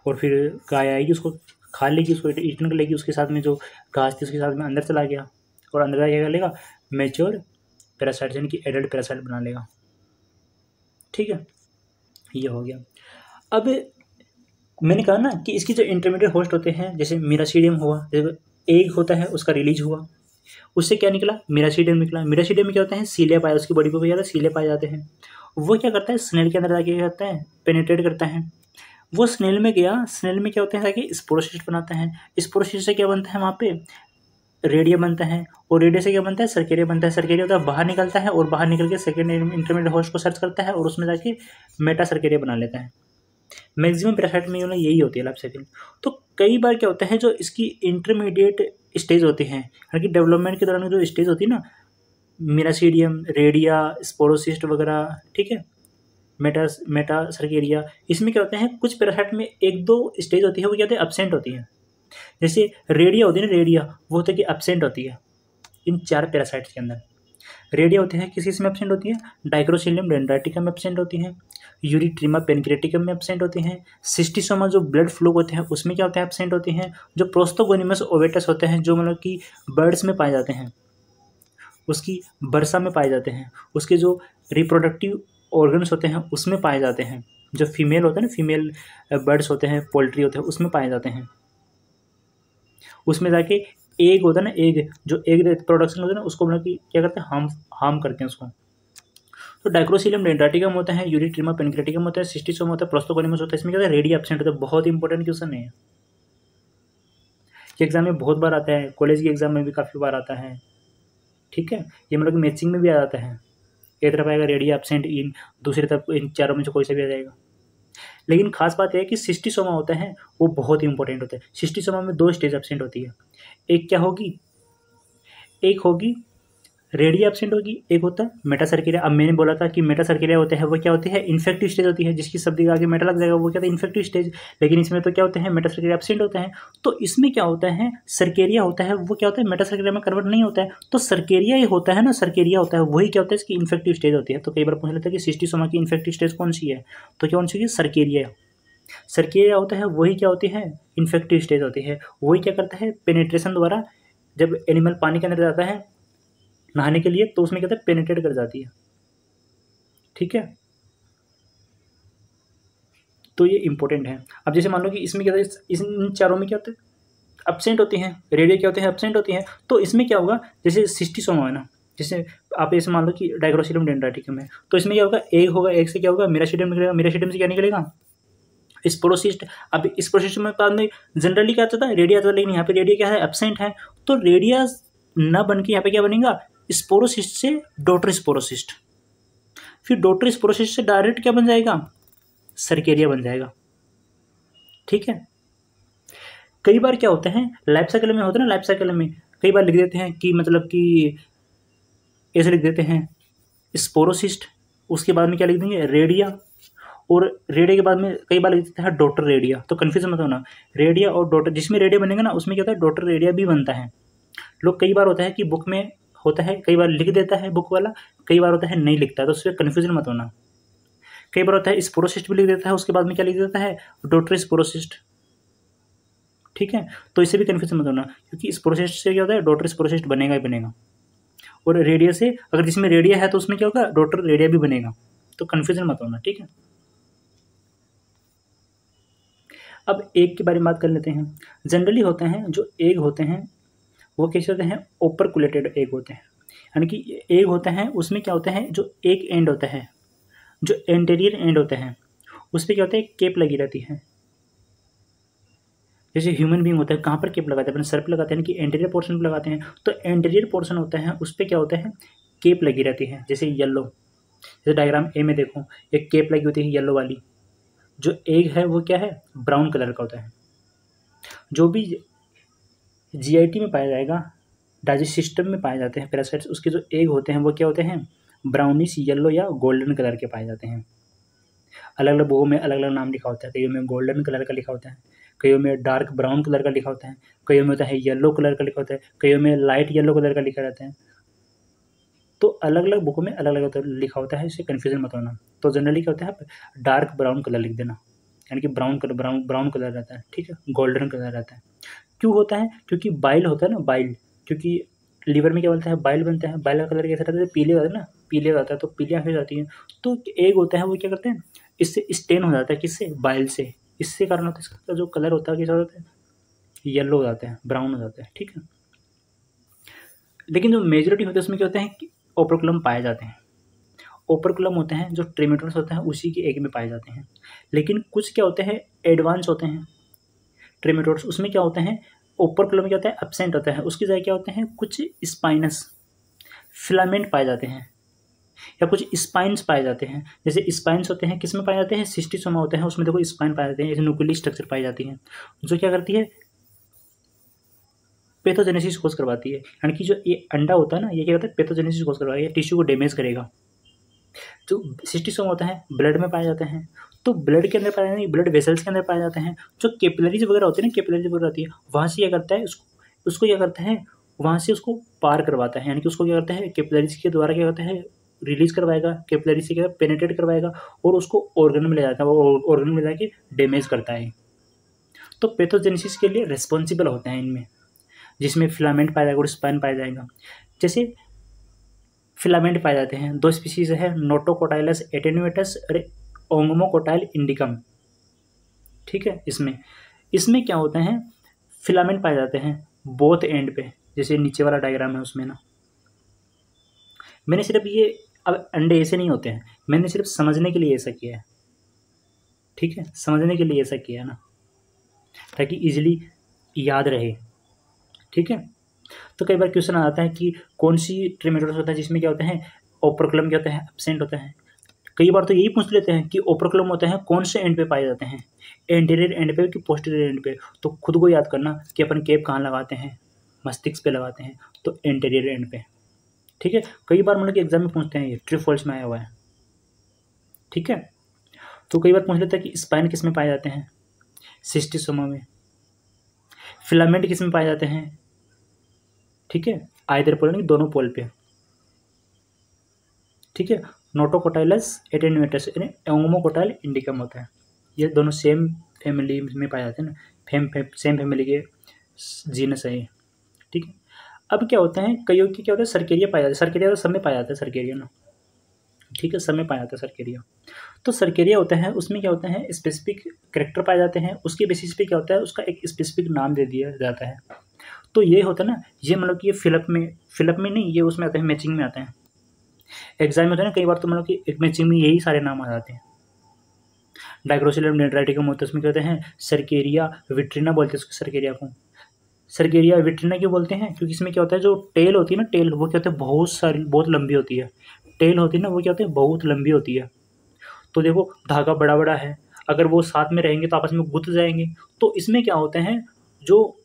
Speaker 1: और फिर गाय आएगी, उसको खा लेगी, उसको ईटन कर लेगी, उसके साथ में जो घास थी उसके साथ में अंदर चला गया, और अंदर जाके क्या लेगा, मेच्योर पैरासाइट यानी कि एडल्ट पैरासाइट बना लेगा, ठीक है। ये हो गया। अब मैंने कहा ना कि इसकी जो इंटरमीडिएट होस्ट होते हैं, जैसे मिरासीडियम हुआ, जैसे एग होता है उसका रिलीज हुआ, उससे क्या निकला, मिरासीडियम निकला। मिरासीडियम में क्या होता है, सीलिया पाया, उसकी बॉडी पर ज़्यादा सीलिया पाए जाते हैं। वो क्या करता है, स्नेल के अंदर जाके क्या करता है, पेनिट्रेट करता है। वो स्नेल में गया, स्नेल में क्या होता है, जाके स्पोरोसिस्ट बनाता है। स्पोरोसिस्ट से क्या बनता है, वहाँ पे रेडिया बनता है, और रेडिया से क्या बनता है, सर्केरिया बनता है। सर्केरिया होता है बाहर निकलता है, और बाहर निकल के सेकेंड इंटरमीडिएट होस्ट को सर्च करता है और उसमें जाके मेटा सर्केरिया बना लेता है। मैक्सिमम पैरासाइट में यही होती है लाइफ साइकिल। तो कई बार क्या होता है, जो इसकी इंटरमीडिएट स्टेज होती है, यानी कि डेवलपमेंट के दौरान जो स्टेज होती है ना, मिरासीडियम, रेडिया, स्पोरोसिस्ट वगैरह, ठीक है, मेटा सर्केरिया, इसमें क्या होता है, कुछ पैरासाइट में एक दो स्टेज होती है वो क्या होती है, एब्सेंट होती है। जैसे रेडिया होती है ना, रेडिया वो होता है कि एब्सेंट होती है इन 4 पैरासाइट्स के अंदर। रेडिया होती है किस किस में एब्सेंट होती है, डाइक्रोसिलियम डेंड्राइटिकम में एब्सेंट होती है, यूरिट्रिमा पेनक्रेटिकम में एब्सेंट होती हैं, सिस्टिसोमा जो ब्लड फ्लो होते हैं उसमें क्या होते हैं, एब्सेंट होती हैं। जो प्रोस्थोगोनिमस ओवेटस होते हैं, जो मतलब कि बर्ड्स में पाए जाते हैं, उसकी वर्षा में पाए जाते हैं। उसके जो रिप्रोडक्टिव ऑर्गन्स होते हैं उसमें पाए जाते हैं। जो फीमेल होते हैं ना, फीमेल बर्ड्स होते हैं, पोल्ट्री होते हैं, उसमें पाए जाते हैं। उसमें जाके एग होता है ना, एग जो एग प्रोडक्शन होता है ना, उसको मतलब कि क्या करते हैं, हार्म करते हैं उसको। तो डाइक्रोसिलियम डेंड्राटिकम होता है, यूरिट्रिमा पेनक्रेटिकम होता है, सिस्टिसोमा होता है, प्रोस्थोगोनिमस होता है। इसमें क्या होता है, रेडिया एब्सेंट होता है। बहुत इंपॉर्टेंट क्वेश्चन है ये, एग्जाम में बहुत बार आता है, कॉलेज के एग्जाम में भी काफ़ी बार आता है, ठीक है। ये मतलब कि मैचिंग में भी आ जाता है, एक तरफ आएगा रेडिया एब्सेंट, इन दूसरी तरफ इन चारों में से कोई सा भी आ जाएगा। लेकिन खास बात यह है कि सिस्टिसोमा होता है वो बहुत इंपॉर्टेंट होता है। सिस्टिसोमा में 2 स्टेज एब्सेंट होती है, एक क्या होगी, एक होगी रेडिया एब्सेंट होगी, एक होता है मेटा सर्केरिया। अब मैंने बोला था कि मेटा सर्केरिया होता है वो क्या होती है, इन्फेक्टिव स्टेज होती है, जिसकी शब्द के आगे मेटा लग जाएगा वो क्या होता है, इन्फेक्टिव स्टेज। लेकिन इसमें तो क्या होते हैं, मेटा सर्केरिया एब्सेंट होता है। तो इसमें क्या होता है, सर्केरिया होता है वो क्या होता है, मेटा सर्केरिया में कन्वर्ट नहीं होता है। तो सर्केरिया ही होता है ना, सर्केरिया होता है वही क्या होता है, इसकी इन्फेक्टिव स्टेज होती है। तो कई बार पूछ लेते हैं कि सिस्टिसोमा की इन्फेक्टिव स्टेज कौन सी है, तो क्या कौन सी है, सर्केरिया। सर्केरिया होता है वही क्या होती है, इन्फेक्टिव स्टेज होती है। वही क्या करता है, पेनिट्रेशन द्वारा, जब एनिमल पानी के अंदर जाता है नहाने के लिए तो उसमें क्या होता है, पेनिट्रेट कर जाती है, ठीक है। तो ये इंपॉर्टेंट है। अब जैसे मान लो कि इसमें क्या होता है, इन चारों में क्या होता है, एब्सेंट होती हैं, रेडिया क्या होते हैं, एब्सेंट होती हैं। तो इसमें क्या होगा, जैसे सिस्टिसोमा है ना, जैसे आप ऐसे मान लो कि डाइक्रोसिलियम डेंड्राटिकम है, तो इसमें क्या होगा, एग होगा, एग से क्या होगा, मिरासीडियम निकलेगा, मिरासीडियम से क्या निकलेगा, स्पोरोसिस्ट। अब स्पोरोसिस्ट में बाद में जनरली क्या आता है, रेडिया आता है, लेकिन यहाँ पे रेडिया क्या है, एब्सेंट है। तो रेडिया न बन के यहाँ पे क्या बनेगा, स्पोरोसिस्ट से डॉटर स्पोरोसिस्ट, फिर डॉटर स्पोरोसिस्ट से डायरेक्ट क्या बन जाएगा, सर्केरिया बन जाएगा, ठीक है। कई बार क्या होता है, लाइफ साइकिल में होता है ना, लाइफ साइकिल में कई बार लिख देते हैं कि मतलब कि ऐसे लिख देते हैं स्पोरोसिस्ट, उसके बाद में क्या लिख देंगे, रेडिया, और रेडिया के बाद में कई बार लिख देते हैं डॉटर रेडिया। तो कन्फ्यूजन मत होना, रेडिया और डॉटर, जिसमें रेडिया बनेगा ना उसमें क्या होता है, डॉटर रेडिया भी बनता है। लोग कई बार होता है कि बुक में होता है, कई बार लिख देता है बुक वाला, कई बार होता है नहीं लिखता, तो उससे कन्फ्यूजन मत होना। कई बार होता है स्पोरोसिस्ट भी लिख देता है, उसके बाद में क्या लिख देता है, डॉटर स्पोरोसिस्ट, ठीक है। तो इससे भी कन्फ्यूजन मत होना, क्योंकि स्पोरोसिस्ट से क्या होता है, डॉटर स्पोरोसिस्ट बनेगा ही बनेगा, और रेडिया से अगर जिसमें रेडिया है तो उसमें क्या होगा, डॉटर रेडिया भी बनेगा। तो कन्फ्यूजन मत होना, ठीक है। अब एग के बारे में बात कर लेते हैं। जनरली होते हैं जो एग होते हैं वो कैसे होते हैं, ओपरकुलेटेड एग होते हैं, यानी कि एग होते हैं उसमें क्या होता है, जो एक एंड होता है जो एंटीरियर एंड होते हैं उस पर क्या होता है, केप लगी रहती है। जैसे ह्यूमन बींग होता है, कहाँ पर केप लगाते हैं, अपने सर पे लगाते हैं कि एंटीरियर पोर्शन पे लगाते हैं। तो एंटीरियर पोर्शन होता है उस पर क्या होता है, केप लगी रहती है। जैसे येलो, जैसे डायग्राम ए में देखो, एक केप लगी होती है येलो वाली। जो एग है वो क्या है, ब्राउन कलर का होता है। जो भी जीआईटी में पाया जाएगा, डाइजेस्ट सिस्टम में पाए जाते हैं पैरासाइट्स, उसके जो एग होते हैं वो क्या होते हैं, ब्राउनिश येलो या गोल्डन कलर के पाए जाते हैं। अलग अलग बुकों में अलग अलग नाम लिखा होता है, कईयों में गोल्डन कलर का लिखा होता है, कईयों में डार्क ब्राउन कलर का लिखा होता है, कईयों में होता है येलो कलर का लिखा होता है, कईयों में लाइट येलो कलर का लिखा रहता है। तो अलग अलग बुकों में अलग अलग लिखा होता है, इससे कन्फ्यूजन मत होना। तो जनरली क्या होता है, डार्क ब्राउन कलर लिख देना, यानी कि ब्राउन कलर रहता है, ठीक है, गोल्डन कलर रहता है। क्यों होता है, क्योंकि बाइल होता है ना, बाइल, क्योंकि लीवर में क्या बनता है, बाइल बनता है। बाइल का कलर कैसा रहता है, पीले होता है ना, पीले होता है, तो पीली आँखें हो जाती हैं। तो एग होता है वो क्या करते हैं, इससे स्टेन हो जाता है, किससे, बाइल से। इससे कारण होता है इसका जो कलर होता है कैसा होता है, येलो हो जाता है, ब्राउन हो जाता है, ठीक है। लेकिन जो मेजोरिटी होता है उसमें क्या होता है कि ओपरकुलम पाए जाते हैं। ओपरकुलम होते हैं जो ट्रिमेटोर्स होते हैं उसी के एग में पाए जाते हैं। लेकिन कुछ क्या होते हैं, एडवांस होते हैं ट्रिमेटोर्स, उसमें क्या होते हैं, ओपरकुलम क्या होता है, एब्सेंट होता है, उसकी जगह क्या होते हैं, कुछ स्पाइनस फिलामेंट पाए जाते हैं, या कुछ स्पाइन्स पाए जाते हैं। जैसे स्पाइन्स होते हैं किस में पाए जाते हैं, सिस्टिसोमा होते हैं, उसमें देखो स्पाइन पाए जाते हैं, जैसे न्यूक्लियस स्ट्रक्चर पाई जाती है, जो क्या करती है, पैथोजेनेसिस कोज करवाती है। यानी कि जो ये अंडा होता है ना, ये क्या करता है, पैथोजेनेसिस कोज करवाएगा, टिश्यू को डैमेज करेगा। जो सिस्टिसोम होता है ब्लड में पाए जाते हैं, तो ब्लड के अंदर पाए जाते हैं, ब्लड वेसल्स के अंदर पाए जाते हैं। जो कैपिलरीज वगैरह होती है ना, कैपिलरीज वगैरह होती है, वहाँ से क्या करता है, उसको क्या करता है, वहाँ से उसको पार करवाता है। यानी कि उसको क्या करता है, कैपिलरीज के द्वारा क्या करता है, रिलीज करवाएगा, कैपिलरी से क्या पेनेट्रेट करवाएगा और उसको ऑर्गन में ले जाता है, वो ऑर्गन में जाके डैमेज करता है। तो पैथोजेनेसिस के लिए रिस्पॉन्सिबल होते हैं इनमें, जिसमें फिलामेंट पाया जाएगा और स्पाइन पाया जाएगा। जैसे फिलामेंट पाए जाते हैं, दो स्पीसीज है, नोटोकोटाइलस एटेन्यूएटस और ओंगमोकोटाइल इंडिकम, ठीक है। इसमें क्या होते हैं, फिलामेंट पाए जाते हैं बोथ एंड पे, जैसे नीचे वाला डायग्राम है उसमें ना। मैंने सिर्फ ये, अब अंडे ऐसे नहीं होते हैं, मैंने सिर्फ समझने के लिए ऐसा किया है, ठीक है, समझने के लिए ऐसा किया है ना, ताकि इजीली याद रहे, ठीक है। तो कई बार क्वेश्चन आता है कि कौन सी ट्रिमेटोर्स होता है जिसमें क्या होता है, ओपरकुलम क्या होता है, एब्सेंट होता है। कई बार तो यही पूछ लेते हैं कि ओपरकुलम होते हैं कौन से एंड पे पाए जाते हैं, एंटीरियर एंड पे कि पोस्टीरियर एंड पे। तो खुद को याद करना कि अपन कैप कहाँ लगाते हैं, मस्तिष्क पे लगाते हैं, तो एंटीरियर एंड पे, ठीक है। कई बार मतलब कि एग्जाम में पूछते हैं, ये ट्रू फॉल्स में आया हुआ है, ठीक है। तो कई बार पूछ लेते हैं कि स्पाइन किस में पाए जाते हैं, सिस्टिसोमा में। फिलामेंट किस में पाए जाते हैं, ठीक है, आइदर पोल यानी दोनों पोल पे, ठीक है। नोटोकोटाइलस एटेन्यूएटस यानी ओंगमोकोटाइल इंडिकम होता है। ये दोनों सेम फैमिली में पाए जाते हैं ना, सेम फैमिली के जीनस है ये, ठीक है। अब क्या होता है, कईयों की क्या होता है, सर्केरिया पाया जाता है। सर्केरिया तो सब में पाया जाता है, सर्केरिया ना, ठीक है, सब में पाया जाता है सर्केरिया। तो सर्केरिया होता है, उसमें क्या होता है, स्पेसिफिक कैरेक्टर पाए जाते हैं, उसके बेसिस पे क्या होता है, उसका एक स्पेसिफिक नाम दे दिया जाता है। तो ये होता है ना, ये मतलब कि ये फिलअप में नहीं, ये उसमें आता है, मैचिंग में आता है। एग्जाम में होता है ना, कई बार तो मतलब कि एक मैचिंग में यही सारे नाम आ जाते हैं। डाइक्रोसिलियम डेंड्राइटिकम होता है, उसमें कहते हैं सर्केरिया विट्रिना बोलते हैं उसको, सर्केरिया को सर्केरिया विट्रिना क्यों बोलते हैं, क्योंकि इसमें क्या होता है, जो टेल होती है ना, टेल वो क्या होता है, बहुत लंबी होती है। टेल होती है ना, वो क्या होती है, बहुत लंबी होती है। तो देखो धागा बड़ा बड़ा है, अगर वो साथ में रहेंगे तो आपस में गुथ जाएंगे। तो इसमें क्या होते हैं, जो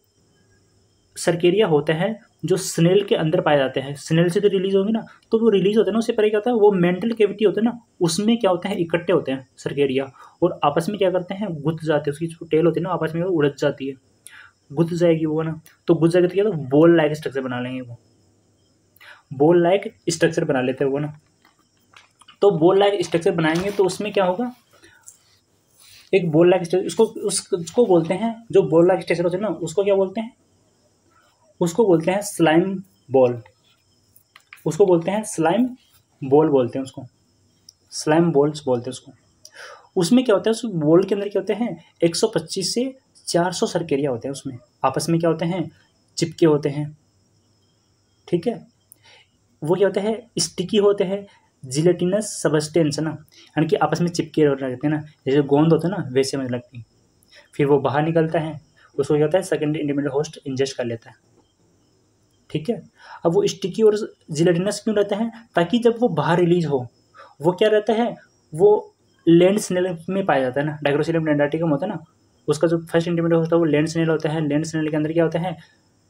Speaker 1: सर्केरिया होता है, जो स्नेल के अंदर पाए जाते हैं, स्नेल से जो रिलीज होंगे ना, तो वो रिलीज होते हैं ना, उससे परे क्या होता है, वो मेंटल कैविटी होता है ना, उसमें क्या होता है, इकट्ठे होते हैं सर्केरिया, और आपस में क्या करते हैं, गुथ जाते हैं। उसकी जो टेल होती है ना, आपस में उड़द जाती है, गुथ जाएगी वो ना। तो गुथ जाएगी तो क्या, तो बॉल लाइक स्ट्रक्चर बना लेंगे, वो बॉल लाइक स्ट्रक्चर बना लेते हैं वो ना। तो बॉल लाइक स्ट्रक्चर बनाएंगे तो उसमें क्या होगा, एक बॉल लाइक स्ट्रक्चर, उसको बोलते हैं, जो बॉल लाइक स्ट्रक्चर होते हैं ना, उसको क्या बोलते हैं, उसको बोलते हैं स्लाइम बॉल, उसको बोलते हैं स्लाइम बॉल बोलते हैं उसको, स्लाइम बॉल्स बोलते हैं उसको। उसमें क्या होता है, उस बॉल के अंदर क्या होते हैं, 125 से 400 सर्केरिया होते हैं उसमें, आपस में क्या होते हैं, चिपके होते हैं, ठीक है। वो क्या होते हैं, स्टिकी होते हैं, जिलेटिनस सबस्टेंस ना, यानी कि आपस में चिपके रहते हैं ना, जैसे गोंद होते हैं ना वैसे मुझे लगती। फिर वो बाहर निकलता है, उसको क्या होता है सेकेंडरी इंटरमीडिएट होस्ट इंजेस्ट कर लेता है। ठीक है, अब वो स्टिकी और जिलेटिनस क्यों रहता है, ताकि जब वो बाहर रिलीज हो वो क्या रहता है, वो लैंड स्नेल में पाया जाता है ना, डाइक्रोसिलियम डेंड्राटिकम होता है ना, उसका जो फर्स्ट इंटरमीडिएट होता है वो लैंड स्नेल होता है। लैंड स्नेल के अंदर क्या होता है,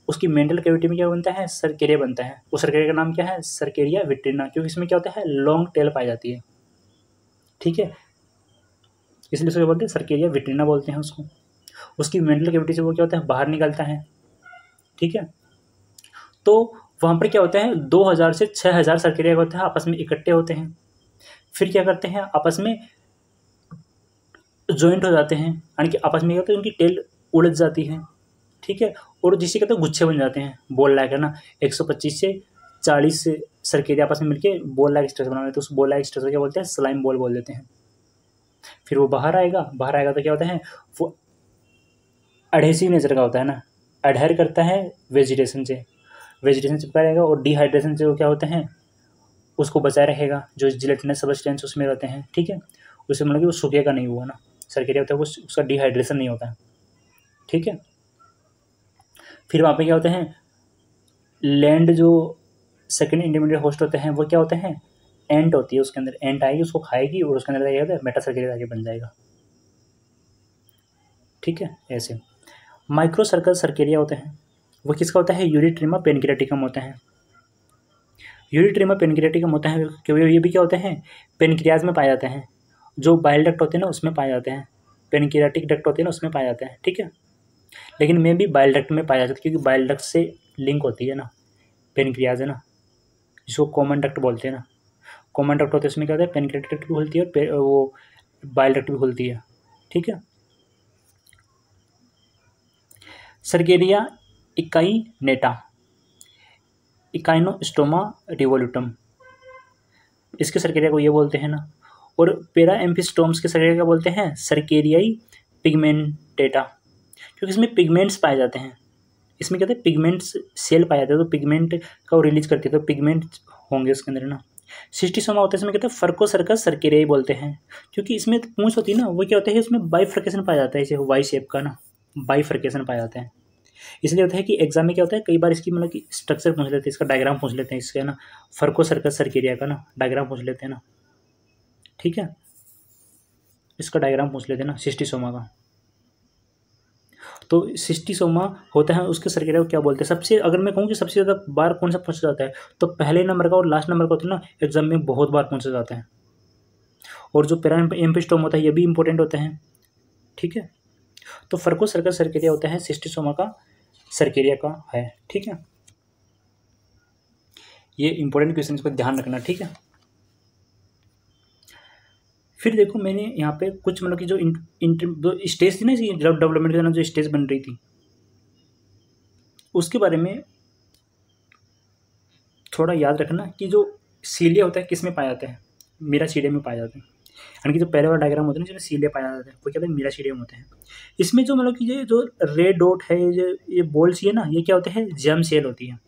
Speaker 1: उसकी मेंटल कैविटी में क्या बनता है, सरकेरिया बनता है। उस सरकेरिया का नाम क्या है, सरकेरिया विट्रिना, क्योंकि इसमें क्या होता है लॉन्ग टेल पाई जाती है। ठीक है, इसलिए उसको क्या बोलते हैं, सरकेरिया विट्रिना बोलते हैं उसको। उसकी मेंटल कैविटी से वो क्या होता है बाहर निकलता है। ठीक है, तो वहाँ पर क्या होता है 2000 से 6000 सरकेरिया होता है, आपस में इकट्ठे होते हैं। फिर क्या करते हैं, आपस में ज्वाइंट हो जाते हैं, यानी कि आपस में क्या होता है उनकी टेल उलझ जाती है। ठीक है, और जिसे कहते हैं गुच्छे बन जाते हैं, बॉल लाइक है ना, 125 से 40 से सरकेरिया आपस में मिलके बॉल लाइक स्ट्रक्चर बना लेते हैं। उस बॉल लाइक स्ट्रक्चर क्या बोलते हैं, स्लाइम बॉल बोल देते हैं। फिर वो बाहर आएगा, बाहर आएगा तो क्या होता है, वो एडहेसिव नेचर का होता है ना, एडहेर करता है वेजिटेशन से, वेजिटेशन चिपका रहेगा, और डिहाइड्रेशन से वो क्या होता है उसको बचाए रहेगा, जो जिलेटिनस सबस्टेंस उसमें रहते हैं। ठीक है, उससे मतलब कि वो सूखेगा नहीं हुआ ना, सरकेरिया होता है वो उसका डिहाइड्रेशन नहीं होता है। ठीक है, फिर वहाँ पे क्या होते हैं, लैंड जो सेकेंड इंटरमीडिएट होस्ट होते हैं वो क्या होते हैं, एंट होती है, उसके अंदर एंट आएगी, उसको खाएगी और उसके अंदर क्या होता है मेटासर्केरिया आगे बन जाएगा। ठीक है, ऐसे माइक्रो सर्कल सर्केरिया होते हैं, वो किसका होता है, यूरिट्रिमा पेनक्रियाटिकम होते हैं। यूरिट्रिमा पेनक्रियाटिकम होता है क्योंकि ये भी क्या होते हैं, पेनक्रियाज में पाए जाते हैं। जो बाइल डक्ट होते हैं ना उसमें पाए जाते हैं, पेनक्रियाटिक डक्ट होते हैं ना उसमें पाए जाते हैं। ठीक है, लेकिन मैं भी बाइल डक्ट में पाया जाता है, क्योंकि बाइल डक्ट से लिंक होती है ना पेनक्रियाज है ना, जिसको कॉमन डक्ट बोलते हैं ना। कॉमन डक्ट होते हैं उसमें क्या होता है, पेनक्रियाटिक डक्ट भी खुलती है और वो बाइल डक्ट भी खुलती है। ठीक है, सर्केरिया इकाई नेटा, इकाइनोस्टोमा रिवोल्यूटम, इसके सर्केरिया को ये बोलते हैं ना। और पेरा एम्फिस्टोम्स के सर्केरिया क्या बोलते हैं, सर्केरियाई पिगमेंटेटा, क्योंकि इसमें पिगमेंट्स पाए जाते हैं। इसमें कहते हैं पिगमेंट्स सेल पाए जाते हैं, तो पिगमेंट का वो रिलीज करती है, तो पिगमेंट होंगे उसके अंदर ना। सिस्टिसोमा होता है, इसमें कहते हैं फर्को सर्कस सर्केरियाई बोलते हैं, क्योंकि इसमें पूंछ होती है ना, वो क्या होता है इसमें बाइफर्केशन पाया जाता है, इसे वाई शेप का ना बाइफर्केशन पाया जाता है। इसलिए होता है कि एग्जाम में क्या होता है कई बार इसकी मतलब कि स्ट्रक्चर पूछ लेते हैं, इसका डायग्राम पूछ लेते हैं, इसका ना फर्को सर्कस सर्केरिया का ना डायग्राम पूछ लेते हैं ना। ठीक है, इसका डायग्राम पूछ लेते हैं ना सिस्टिसोमा का। तो सिस्टिसोमा होता है, उसके सर्केरिया को क्या बोलते हैं। सबसे अगर मैं कहूँ कि सबसे ज़्यादा बार कौन सा पूछा जाता है, तो पहले नंबर का और लास्ट नंबर का होता है ना, एग्जाम में बहुत बार पूछा जाता है। और जो पेरा एम्फिस्टोम होता है ये भी इंपॉर्टेंट होता है। ठीक है, तो फर्को सर्कस सर्केरिया होता है सिस्टिसोमा का सर्केरिया का है। ठीक है, ये इंपॉर्टेंट क्वेश्चन, इसको ध्यान रखना। ठीक है, फिर देखो मैंने यहाँ पे कुछ मतलब कि जो जो स्टेज थी ना इसकी डेवलपमेंट के जो स्टेज बन रही थी उसके बारे में थोड़ा याद रखना कि जो सीलिया होता है किस में पाया जाता है, मीरासीडियम में पाया जाता है। यानी कि जो पहले वाला डायग्राम होता है ना जिसमें सीलिया पाया जाता है वो क्या होता है, मीरासीडियम होते हैं। इसमें जो मतलब कि ये जो रेड डॉट है, ये बॉल्स ये ना, ये क्या होते हैं, जर्म सेल होती है।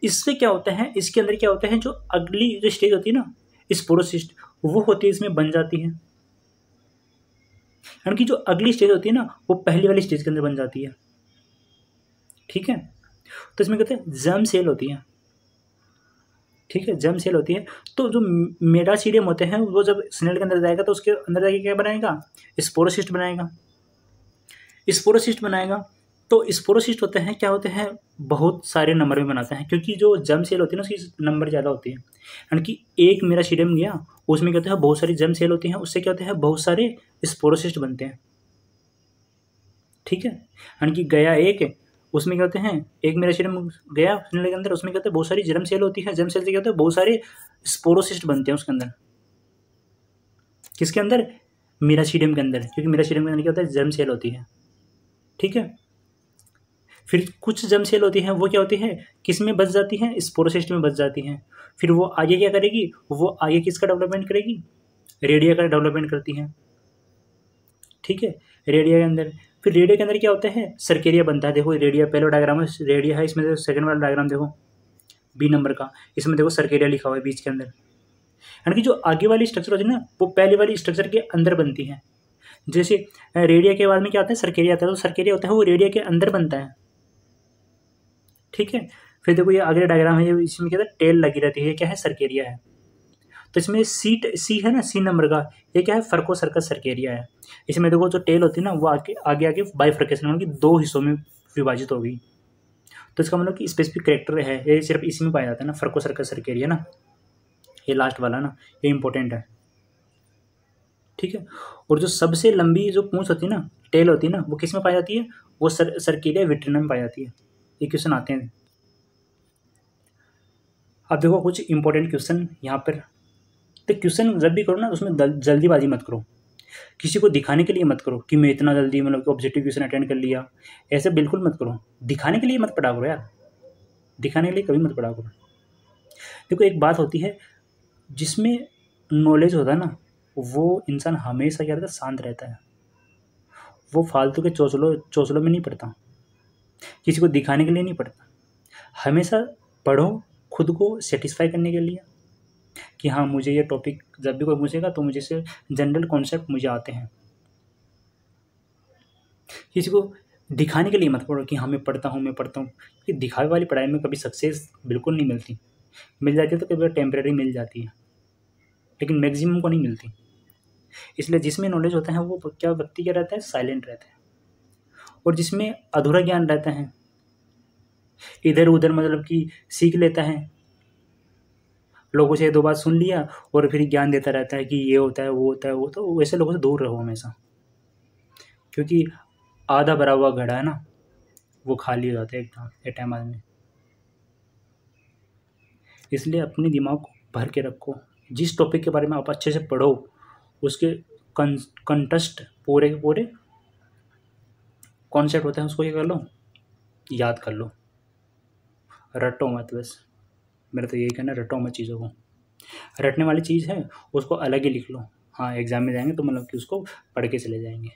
Speaker 1: इससे क्या होता है, इसके अंदर क्या होता है, जो अगली जो स्टेज होती है ना स्पोरोसिस्ट, वो होती है इसमें बन जाती है। यानी कि जो अगली स्टेज होती है ना वो पहली वाली स्टेज के अंदर बन जाती है। ठीक है, तो इसमें कहते हैं जर्म सेल होती है। ठीक है, जर्म सेल होती है। तो जो मेटासीडियम होते हैं वो जब स्नेल के अंदर जाएगा तो उसके अंदर जाके क्या बनाएगा, स्पोरोसिस्ट बनाएगा। स्पोरोसिस्ट बनाएगा तो स्पोरोसिस्ट होते हैं क्या होते हैं, बहुत सारे नंबर में बनाते हैं, क्योंकि जो जर्म सेल होती है ना उसकी नंबर ज़्यादा होती है। यानी कि एक मेटासीडियम गया उसमें क्या होता है बहुत सारी जर्म सेल होती हैं, उससे क्या होता है बहुत सारे स्पोरोसिस्ट बनते हैं। ठीक है, यानी कि गया एक, उसमें क्या होते हैं एक मेटासीडियम गया स्नेल के अंदर, उसमें क्या होता है बहुत सारी जर्म सेल होती है। जर्म सेल से क्या होता है बहुत सारे स्पोरोसिस्ट बनते हैं उसके अंदर। किसके अंदर, मेटासीडियम के अंदर, क्योंकि मेटासीडियम के अंदर क्या होता है जर्म सेल होती है। ठीक है, फिर कुछ जर्म सेल होती हैं वो क्या होती है किस में बच जाती हैं, स्पोरोसिस्ट में बच जाती हैं। फिर वो आगे क्या करेगी, वो आगे किसका डेवलपमेंट करेगी, रेडिया का डेवलपमेंट करती हैं। ठीक है, रेडिया के अंदर, फिर रेडिया के अंदर क्या होता है सर्केरिया बनता है। देखो रेडिया पहला डायग्राम है, रेडिया है, इसमें सेकंड वाला डायग्राम देखो बी नंबर का, इसमें देखो सर्केरिया लिखा हुआ है बीच के अंदर। यानी कि जो आगे वाली स्ट्रक्चर होती है ना वो पहले वाली स्ट्रक्चर के अंदर बनती है। जैसे रेडिया के बाद में क्या आता है, सर्केरिया आता है, तो सर्केरिया होता है वो रेडिया के अंदर बनता है। ठीक है, फिर देखो ये आगे डायग्राम है, ये इसमें क्या है, टेल लगी रहती है, ये क्या है, सर्केरिया है। तो इसमें सी है ना, सी नंबर का, ये क्या है, फर्को सर्कस सर्केरिया है। इसमें देखो जो टेल होती है ना वो आगे आगे आगे बाइफर्केशन मतलब कि दो हिस्सों में विभाजित होगी। तो इसका मतलब कि स्पेसिफिक कैरेक्टर है, ये सिर्फ इसी में पाया जाता है ना, फर्को सर्कस सर्केरिया ना, ये लास्ट वाला ना, ये इंपॉर्टेंट है। ठीक है, और जो सबसे लंबी जो पूंछ होती है ना, टेल होती है ना, वो किस में पाई जाती है, वो सर्केरिया विट्रिना में पाई जाती है। ये क्वेश्चन आते हैं। अब देखो कुछ इंपॉर्टेंट क्वेश्चन यहाँ पर। तो क्वेश्चन जब भी करो ना उसमें जल्दीबाजी मत करो, किसी को दिखाने के लिए मत करो कि मैं इतना जल्दी मतलब कि ऑब्जेक्टिव क्वेश्चन अटेंड कर लिया, ऐसे बिल्कुल मत करो। दिखाने के लिए मत पढ़ा करो यार, दिखाने के लिए कभी मत पढ़ा करो। देखो एक बात होती है, जिसमें नॉलेज होता है ना वो इंसान हमेशा क्या रहता है, शांत रहता है। वो फालतू के चौचलों में नहीं पढ़ता, किसी को दिखाने के लिए नहीं पढ़ता। हमेशा पढ़ो खुद को सेटिस्फाई करने के लिए कि हाँ मुझे ये टॉपिक जब भी कोई पूछेगा तो मुझे से जनरल कॉन्सेप्ट मुझे आते हैं। किसी को दिखाने के लिए मत पढ़ो कि हाँ मैं पढ़ता हूँ क्योंकि दिखावे वाली पढ़ाई में कभी सक्सेस बिल्कुल नहीं मिलती। मिल जाती है तो कभी टेम्परेरी मिल जाती है, लेकिन मैक्सिमम को नहीं मिलती। इसलिए जिसमें नॉलेज होता है वो क्या व्यक्ति क्या रहता है, साइलेंट रहता है। और जिसमें अधूरा ज्ञान रहता है, इधर उधर मतलब कि सीख लेता है, लोगों से दो बात सुन लिया और फिर ज्ञान देता रहता है कि ये होता है वो होता है वो, तो वैसे लोगों से दूर रहो हमेशा, क्योंकि आधा भरा हुआ घड़ा है ना वो खाली हो जाता है एक टाइम बाद में। इसलिए अपने दिमाग को भर के रखो, जिस टॉपिक के बारे में आप अच्छे से पढ़ो उसके कंटेस्ट पूरे के पूरे कॉन्सेप्ट होते हैं उसको ये कर लो, याद कर लो, रटो मत बस। मेरा तो यही कहना है, रटो मत चीज़ों को। रटने वाली चीज़ है उसको अलग ही लिख लो, हाँ एग्जाम में जाएंगे तो मतलब कि उसको पढ़ के चले जाएंगे।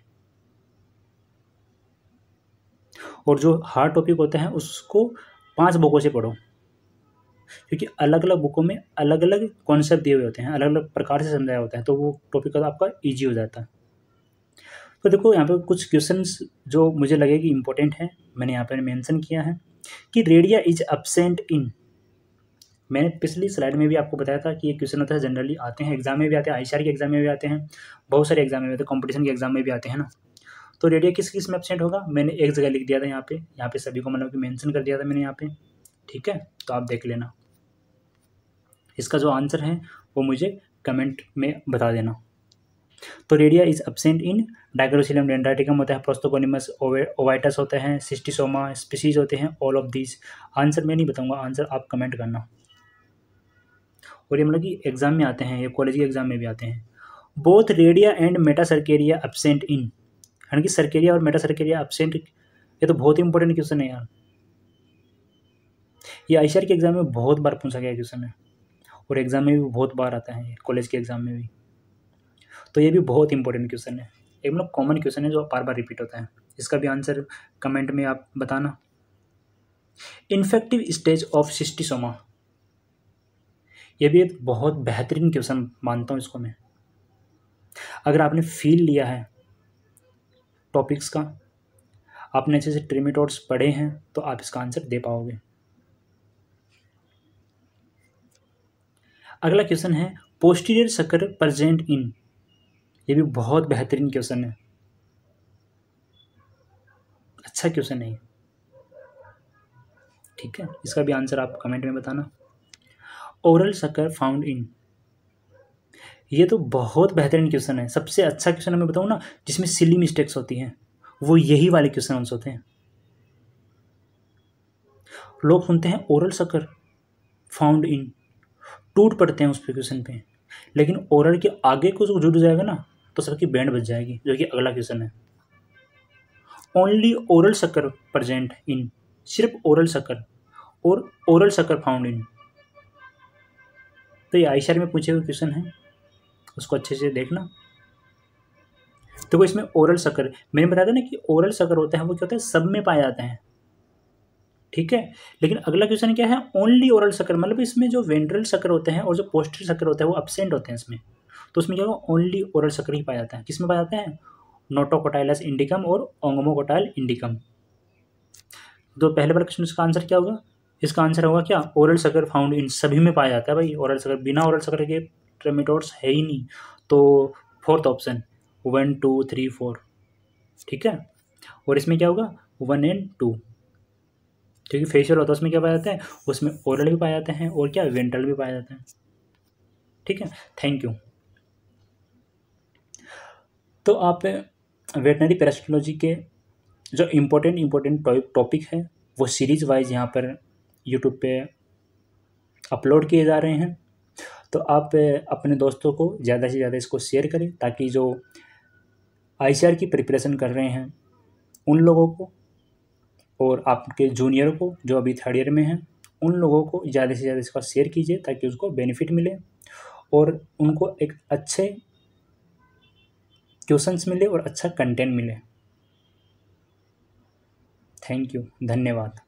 Speaker 1: और जो हार्ड टॉपिक होता है उसको 5 बुकों से पढ़ो, क्योंकि अलग अलग बुकों में अलग अलग कॉन्सेप्ट दिए हुए होते हैं, अलग अलग प्रकार से समझाया होता है, तो वो टॉपिक का आपका ईजी हो जाता है। तो देखो यहाँ पे कुछ क्वेश्चंस जो मुझे लगे कि इंपॉर्टेंट है, मैंने यहाँ पर मेंशन किया है कि रेडिया इज एब्सेंट इन। मैंने पिछली स्लाइड में भी आपको बताया था कि ये क्वेश्चन होता है, जनरली आते हैं एग्जाम में भी आते हैं, आईसीआर के एग्जाम में भी आते हैं, बहुत सारे एग्जाम में आते हैं, कॉम्पिटिशन के एग्जाम में भी आते हैं ना। तो रेडिया किस किस में एब्सेंट होगा, मैंने एक जगह लिख दिया था यहाँ पे सभी को मतलब कि मेंशन कर दिया था मैंने यहाँ पे। ठीक है, तो आप देख लेना, इसका जो आंसर है वो मुझे कमेंट में बता देना। तो रेडिया इज एब्सेंट इन डाइक्रोसिलियम डेंड्राइटिकम होता है, प्रोस्तोगोनिमस ओवाइटस होते हैं, सिस्टिसोमा स्पीसीज होते हैं, ऑल ऑफ दीज। आंसर मैं नहीं बताऊंगा, आंसर आप कमेंट करना। और ये मतलब कि एग्जाम में आते हैं, ये कॉलेज के एग्जाम में भी आते हैं। Both redia and metacercaria absent in, यानी कि सर्केरिया और मेटासर्केरिया एब्सेंट। ये तो बहुत इंपॉर्टेंट क्वेश्चन है यार, ये आईसीआर के एग्जाम में बहुत बार पूछा गया क्वेश्चन है, और एग्जाम में भी बहुत बार आता है, कॉलेज के एग्जाम में भी। तो ये भी बहुत इंपॉर्टेंट क्वेश्चन है, एक मतलब कॉमन क्वेश्चन है जो बार बार रिपीट होता है। इसका भी आंसर कमेंट में आप बताना। इन्फेक्टिव स्टेज ऑफ सिस्टिसोमा, ये भी एक बहुत बेहतरीन क्वेश्चन मानता हूँ इसको मैं। अगर आपने फील लिया है टॉपिक्स का, आपने अच्छे से ट्रिमेटोड्स पढ़े हैं, तो आप इसका आंसर दे पाओगे। अगला क्वेश्चन है पोस्टीरियर सकर प्रेजेंट इन, ये भी बहुत बेहतरीन क्वेश्चन है, अच्छा क्वेश्चन है। ठीक है, इसका भी आंसर आप कमेंट में बताना। ओरल सकर फाउंड इन, ये तो बहुत बेहतरीन क्वेश्चन है, सबसे अच्छा क्वेश्चन मैं बताऊँ ना जिसमें सिली मिस्टेक्स होती हैं, वो यही वाले क्वेश्चन आंसर होते हैं। लोग सुनते हैं ओरल सकर फाउंड इन, टूट पड़ते हैं उस क्वेश्चन पे, लेकिन ओरल के आगे को जो जुड़ जाएगा ना तो सबकी बैंड बज जाएगी, जो कि अगला क्वेश्चन है। Only oral sucker present in, सिर्फ ओरल सकर और ओरल सकर फाउंड इन। तो ये आईसीआर में पूछे हुए क्वेश्चन है, उसको अच्छे से देखना। तो इसमें ओरल सकर मैंने बताया था ना कि ओरल सकर होता है वो क्या होता है, सब में पाया जाता है, ठीक है। लेकिन अगला क्वेश्चन क्या है, ओनली ओरल शक्कर, मतलब इसमें जो वेंट्रल शक्कर होते हैं और जो पोस्टरल शक्कर होता है वो अब्सेंट होते हैं इसमें। तो उसमें क्या होगा, ओनली ओरल शक्कर ही पाया जाता है। किसमें पाया जाता है, नोटोकोटाइलस इंडिकम और ओंगोमोकोटाइल इंडिकम। तो पहले वाले क्वेश्चन इसका आंसर क्या होगा, इसका आंसर होगा क्या, ओरल शक्कर फाउंड इन सभी में पाया जाता है भाई। ओरल शक्कर, बिना ओरल शक्कर के ट्रेमेटोड्स है ही नहीं। तो फोर्थ ऑप्शन 1 2 3 4, ठीक है। और इसमें क्या होगा 1 एंड 2, क्योंकि फेशियल होता है उसमें क्या पाया जाता है, उसमें ओरल भी पाया जाते हैं और क्या वेंट्रल भी पाया जाता है, ठीक है। Thank you. तो आप वेटनरी पैरासिटोलॉजी के जो इम्पोर्टेंट टॉपिक है वो सीरीज वाइज यहाँ पर यूट्यूब पे अपलोड किए जा रहे हैं। तो आप अपने दोस्तों को ज़्यादा से ज़्यादा इसको शेयर करें, ताकि जो आईसीआर की प्रिपरेशन कर रहे हैं उन लोगों को और आपके जूनियर को जो अभी थर्ड ईयर में हैं उन लोगों को ज़्यादा से ज़्यादा इसका शेयर कीजिए, ताकि उसको बेनिफिट मिले और उनको एक अच्छे क्वेश्चंस मिले और अच्छा कंटेंट मिले। थैंक यू, धन्यवाद।